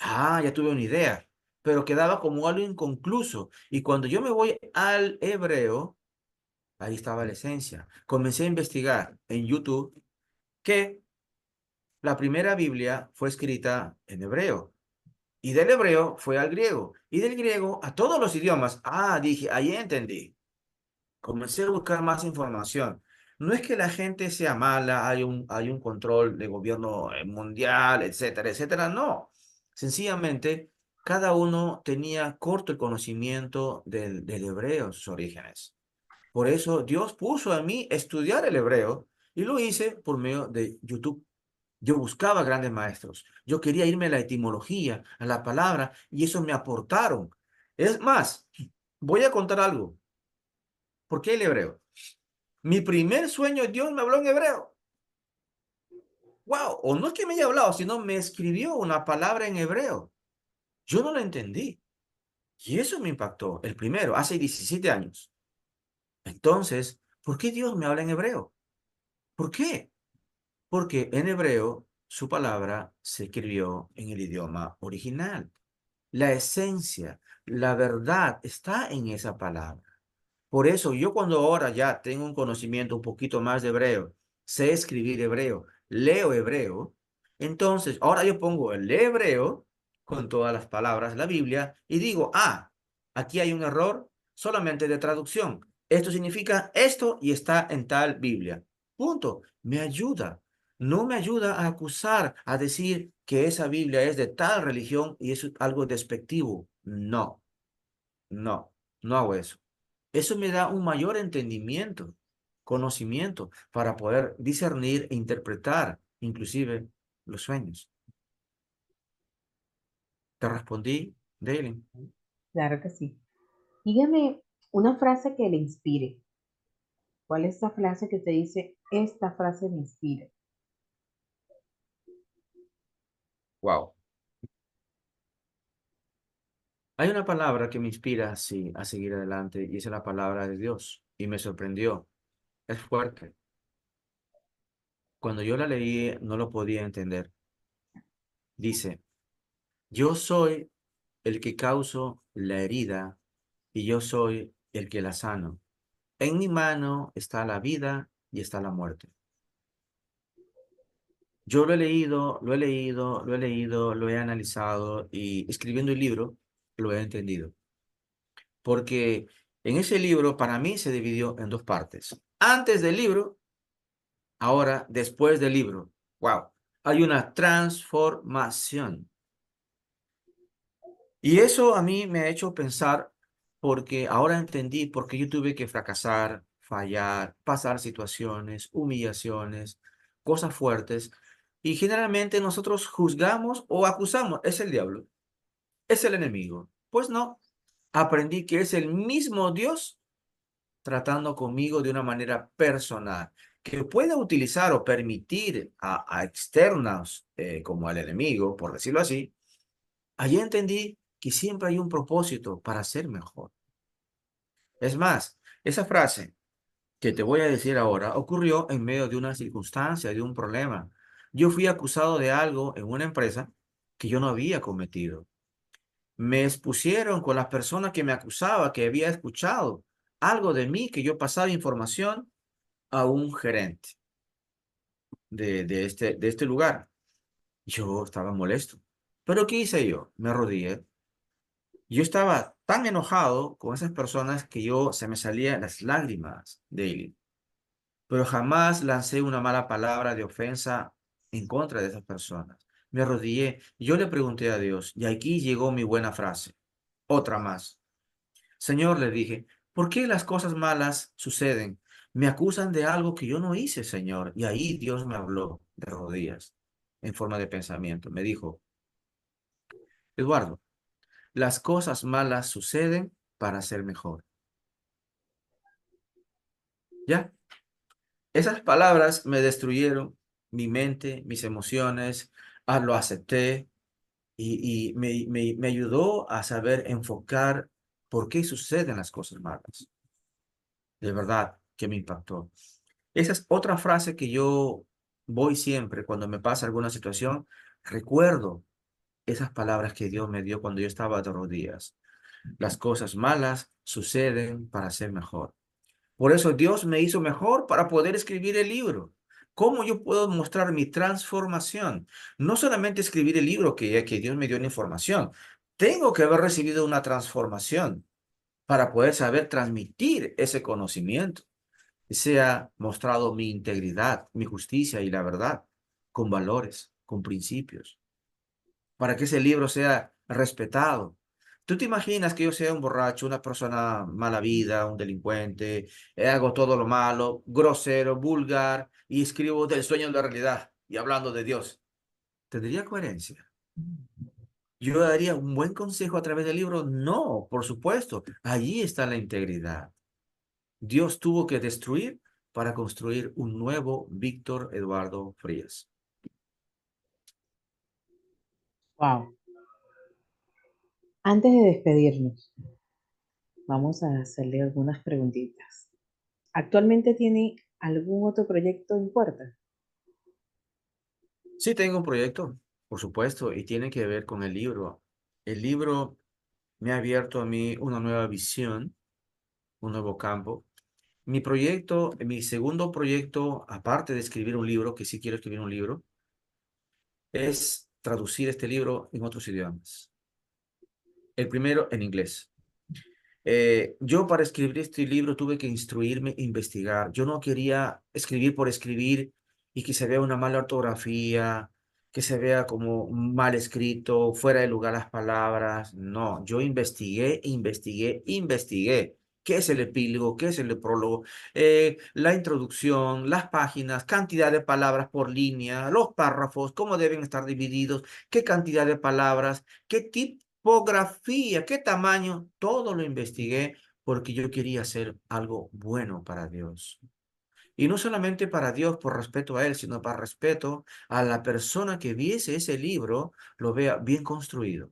Ah, ya tuve una idea, pero quedaba como algo inconcluso. Y cuando yo me voy al hebreo, ahí estaba la esencia. Comencé a investigar en YouTube que la primera Biblia fue escrita en hebreo. Y del hebreo fue al griego. Y del griego a todos los idiomas. Ah, dije, ahí entendí. Comencé a buscar más información. No es que la gente sea mala, hay un control de gobierno mundial, etcétera, etcétera. No. Sencillamente, cada uno tenía corto el conocimiento del hebreo, sus orígenes. Por eso Dios puso en mí estudiar el hebreo y lo hice por medio de YouTube. Yo buscaba grandes maestros. Yo quería irme a la etimología, a la palabra, y eso me aportaron. Es más, voy a contar algo. ¿Por qué el hebreo? Mi primer sueño, Dios me habló en hebreo. wow, o no es que me haya hablado, sino me escribió una palabra en hebreo. Yo no la entendí. Y eso me impactó. El primero, hace 17 años. Entonces, ¿por qué Dios me habla en hebreo? ¿Por qué? Porque en hebreo su palabra se escribió en el idioma original. La esencia, la verdad está en esa palabra. Por eso yo cuando ahora ya tengo un conocimiento un poquito más de hebreo, sé escribir hebreo, leo hebreo, entonces ahora yo pongo el hebreo con todas las palabras de la Biblia y digo, ah, aquí hay un error solamente de traducción. Esto significa esto y está en tal Biblia. Punto. Me ayuda. No me ayuda a acusar, a decir que esa Biblia es de tal religión y es algo despectivo. No, no, no hago eso. Eso me da un mayor entendimiento, conocimiento para poder discernir e interpretar inclusive los sueños. Te respondí, Dale. Claro que sí. Dígame una frase que le inspire. ¿Cuál es esa frase que te dice, esta frase me inspira? Wow. Hay una palabra que me inspira así a seguir adelante y esa es la palabra de Dios y me sorprendió. Es fuerte. Cuando yo la leí no lo podía entender. Dice, yo soy el que causo la herida y yo soy el que la sano. En mi mano está la vida y está la muerte. Yo lo he leído, lo he leído, lo he leído, lo he analizado y escribiendo el libro lo he entendido. Porque en ese libro para mí se dividió en dos partes. Antes del libro, ahora después del libro. Wow. Hay una transformación. Y eso a mí me ha hecho pensar porque ahora entendí por qué yo tuve que fracasar, fallar, pasar situaciones, humillaciones, cosas fuertes. Y generalmente nosotros juzgamos o acusamos, es el diablo, es el enemigo. Pues no, aprendí que es el mismo Dios tratando conmigo de una manera personal, que pueda utilizar o permitir a externos como al enemigo, por decirlo así. Allí entendí que siempre hay un propósito para ser mejor. Es más, esa frase que te voy a decir ahora ocurrió en medio de una circunstancia, de un problema. Yo fui acusado de algo en una empresa que yo no había cometido. Me expusieron con las personas que me acusaba, que había escuchado algo de mí, que yo pasaba información a un gerente de este lugar. Yo estaba molesto. ¿Pero qué hice yo? Me arrodillé. Yo estaba tan enojado con esas personas que se me salían las lágrimas, Daily. Pero jamás lancé una mala palabra de ofensa en contra de esas personas. Me arrodillé y yo le pregunté a Dios, y aquí llegó mi buena frase. Otra más. Señor, le dije, ¿por qué las cosas malas suceden? Me acusan de algo que yo no hice, Señor. Y ahí Dios me habló de rodillas, en forma de pensamiento. Me dijo, Eduardo, las cosas malas suceden para ser mejor. ¿Ya? Esas palabras me destruyeron mi mente, mis emociones, lo acepté y me ayudó a saber enfocar por qué suceden las cosas malas. De verdad que me impactó. Esa es otra frase que yo voy siempre cuando me pasa alguna situación. Recuerdo esas palabras que Dios me dio cuando yo estaba de rodillas. Las cosas malas suceden para ser mejor. Por eso Dios me hizo mejor para poder escribir el libro. ¿Cómo yo puedo mostrar mi transformación? No solamente escribir el libro que Dios me dio la información. Tengo que haber recibido una transformación para poder saber transmitir ese conocimiento. Sea mostrado mi integridad, mi justicia y la verdad, con valores, con principios, para que ese libro sea respetado. ¿Tú te imaginas que yo sea un borracho, una persona mala vida, un delincuente, hago todo lo malo, grosero, vulgar y escribo del sueño de la realidad y hablando de Dios? ¿Tendría coherencia? ¿Yo daría un buen consejo a través del libro? No, por supuesto. Allí está la integridad. Dios tuvo que destruir para construir un nuevo Víctor Eduardo Frías. Wow. Antes de despedirnos, vamos a hacerle algunas preguntitas. ¿Actualmente tiene algún otro proyecto en puerta? Sí, tengo un proyecto, por supuesto, y tiene que ver con el libro. El libro me ha abierto a mí una nueva visión, un nuevo campo. Mi proyecto, mi segundo proyecto, aparte de escribir un libro, que sí quiero escribir un libro, es traducir este libro en otros idiomas. El primero en inglés. Yo para escribir este libro tuve que instruirme, investigar. Yo no quería escribir por escribir y que se vea una mala ortografía, que se vea como mal escrito, fuera de lugar las palabras. No, yo investigué, investigué, investigué. ¿Qué es el epílogo? ¿Qué es el prólogo? La introducción, las páginas, cantidad de palabras por línea, los párrafos, cómo deben estar divididos, qué cantidad de palabras, qué tipografía, qué tamaño, todo lo investigué porque yo quería hacer algo bueno para Dios. Y no solamente para Dios por respeto a Él, sino para respeto a la persona que viese ese libro, lo vea bien construido,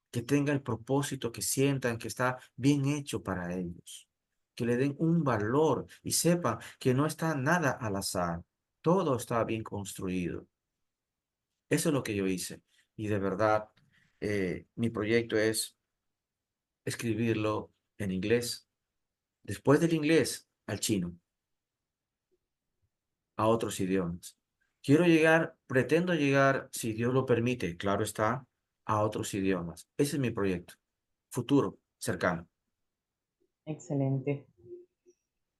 que tenga el propósito, que sientan que está bien hecho para ellos, que le den un valor y sepan que no está nada al azar, todo está bien construido. Eso es lo que yo hice. Y de verdad, mi proyecto es escribirlo en inglés, después del inglés al chino, a otros idiomas. Quiero llegar, pretendo llegar, si Dios lo permite, claro está, a otros idiomas. Ese es mi proyecto, futuro, cercano. Excelente.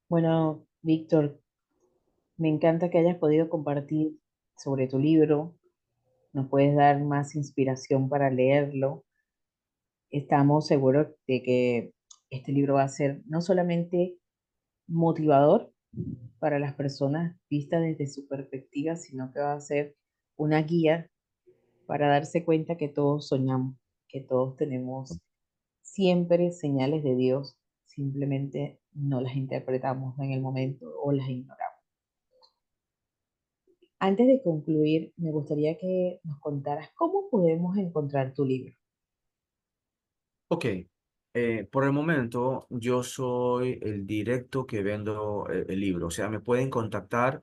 Bueno, Víctor, me encanta que hayas podido compartir sobre tu libro. Nos puedes dar más inspiración para leerlo. Estamos seguros de que este libro va a ser no solamente motivador para las personas vistas desde su perspectiva, sino que va a ser una guía para darse cuenta que todos soñamos, que todos tenemos siempre señales de Dios, simplemente no las interpretamos en el momento o las ignoramos. Antes de concluir, me gustaría que nos contaras cómo podemos encontrar tu libro. Ok, por el momento yo soy el directo que vendo el libro, o sea, me pueden contactar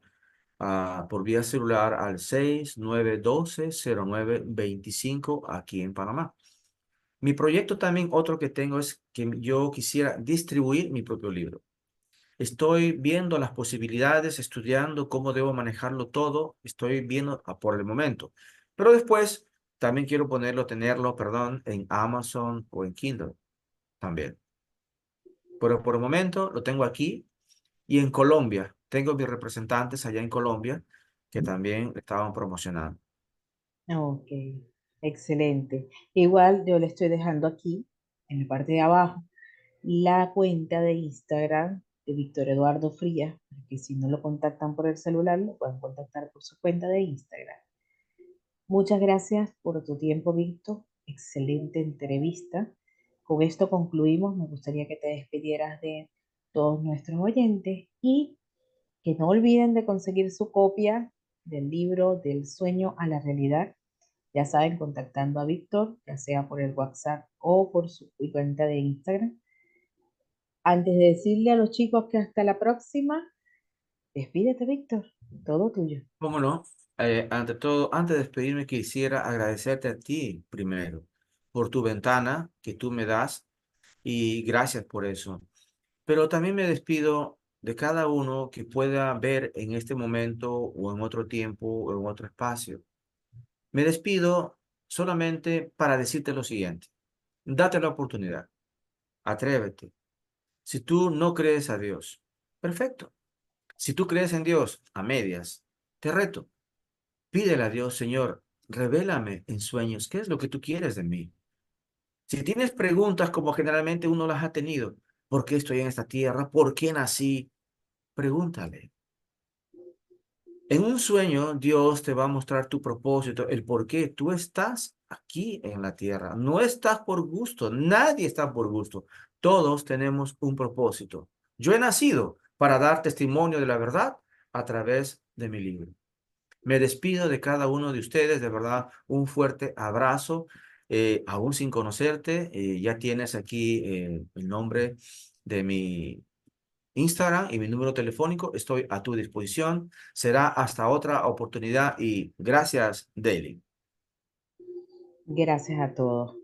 por vía celular al 6912-0925 aquí en Panamá. Mi proyecto también, otro que tengo es que yo quisiera distribuir mi propio libro. Estoy viendo las posibilidades, estudiando cómo debo manejarlo todo, estoy viendo por el momento. Pero después también quiero tenerlo, perdón, en Amazon o en Kindle también. Pero por el momento lo tengo aquí y en Colombia. Tengo mis representantes allá en Colombia que también estaban promocionando. Ok, excelente. Igual yo le estoy dejando aquí, en la parte de abajo, la cuenta de Instagram de Víctor Eduardo Frías, porque si no lo contactan por el celular, lo pueden contactar por su cuenta de Instagram. Muchas gracias por tu tiempo, Víctor. Excelente entrevista. Con esto concluimos. Me gustaría que te despidieras de todos nuestros oyentes y que no olviden de conseguir su copia del libro Del sueño a la realidad. Ya saben, contactando a Víctor, ya sea por el WhatsApp o por su cuenta de Instagram. Antes de decirle a los chicos que hasta la próxima, despídete, Víctor. Todo tuyo. ¿Cómo no? Ante todo, antes de despedirme, quisiera agradecerte a ti primero por tu ventana que tú me das y gracias por eso. Pero también me despido de cada uno que pueda ver en este momento o en otro tiempo o en otro espacio. Me despido solamente para decirte lo siguiente. Date la oportunidad. Atrévete. Si tú no crees a Dios, perfecto. Si tú crees en Dios a medias, te reto. Pídele a Dios, Señor, revélame en sueños qué es lo que tú quieres de mí. Si tienes preguntas como generalmente uno las ha tenido, ¿por qué estoy en esta tierra? ¿Por qué nací? Pregúntale. En un sueño, Dios te va a mostrar tu propósito, el por qué tú estás aquí en la tierra. No estás por gusto, nadie está por gusto. Todos tenemos un propósito. Yo he nacido para dar testimonio de la verdad a través de mi libro. Me despido de cada uno de ustedes, de verdad, un fuerte abrazo. Aún sin conocerte, ya tienes aquí el nombre de mi Instagram y mi número telefónico. Estoy a tu disposición. Será hasta otra oportunidad y gracias, Daily. Gracias a todos.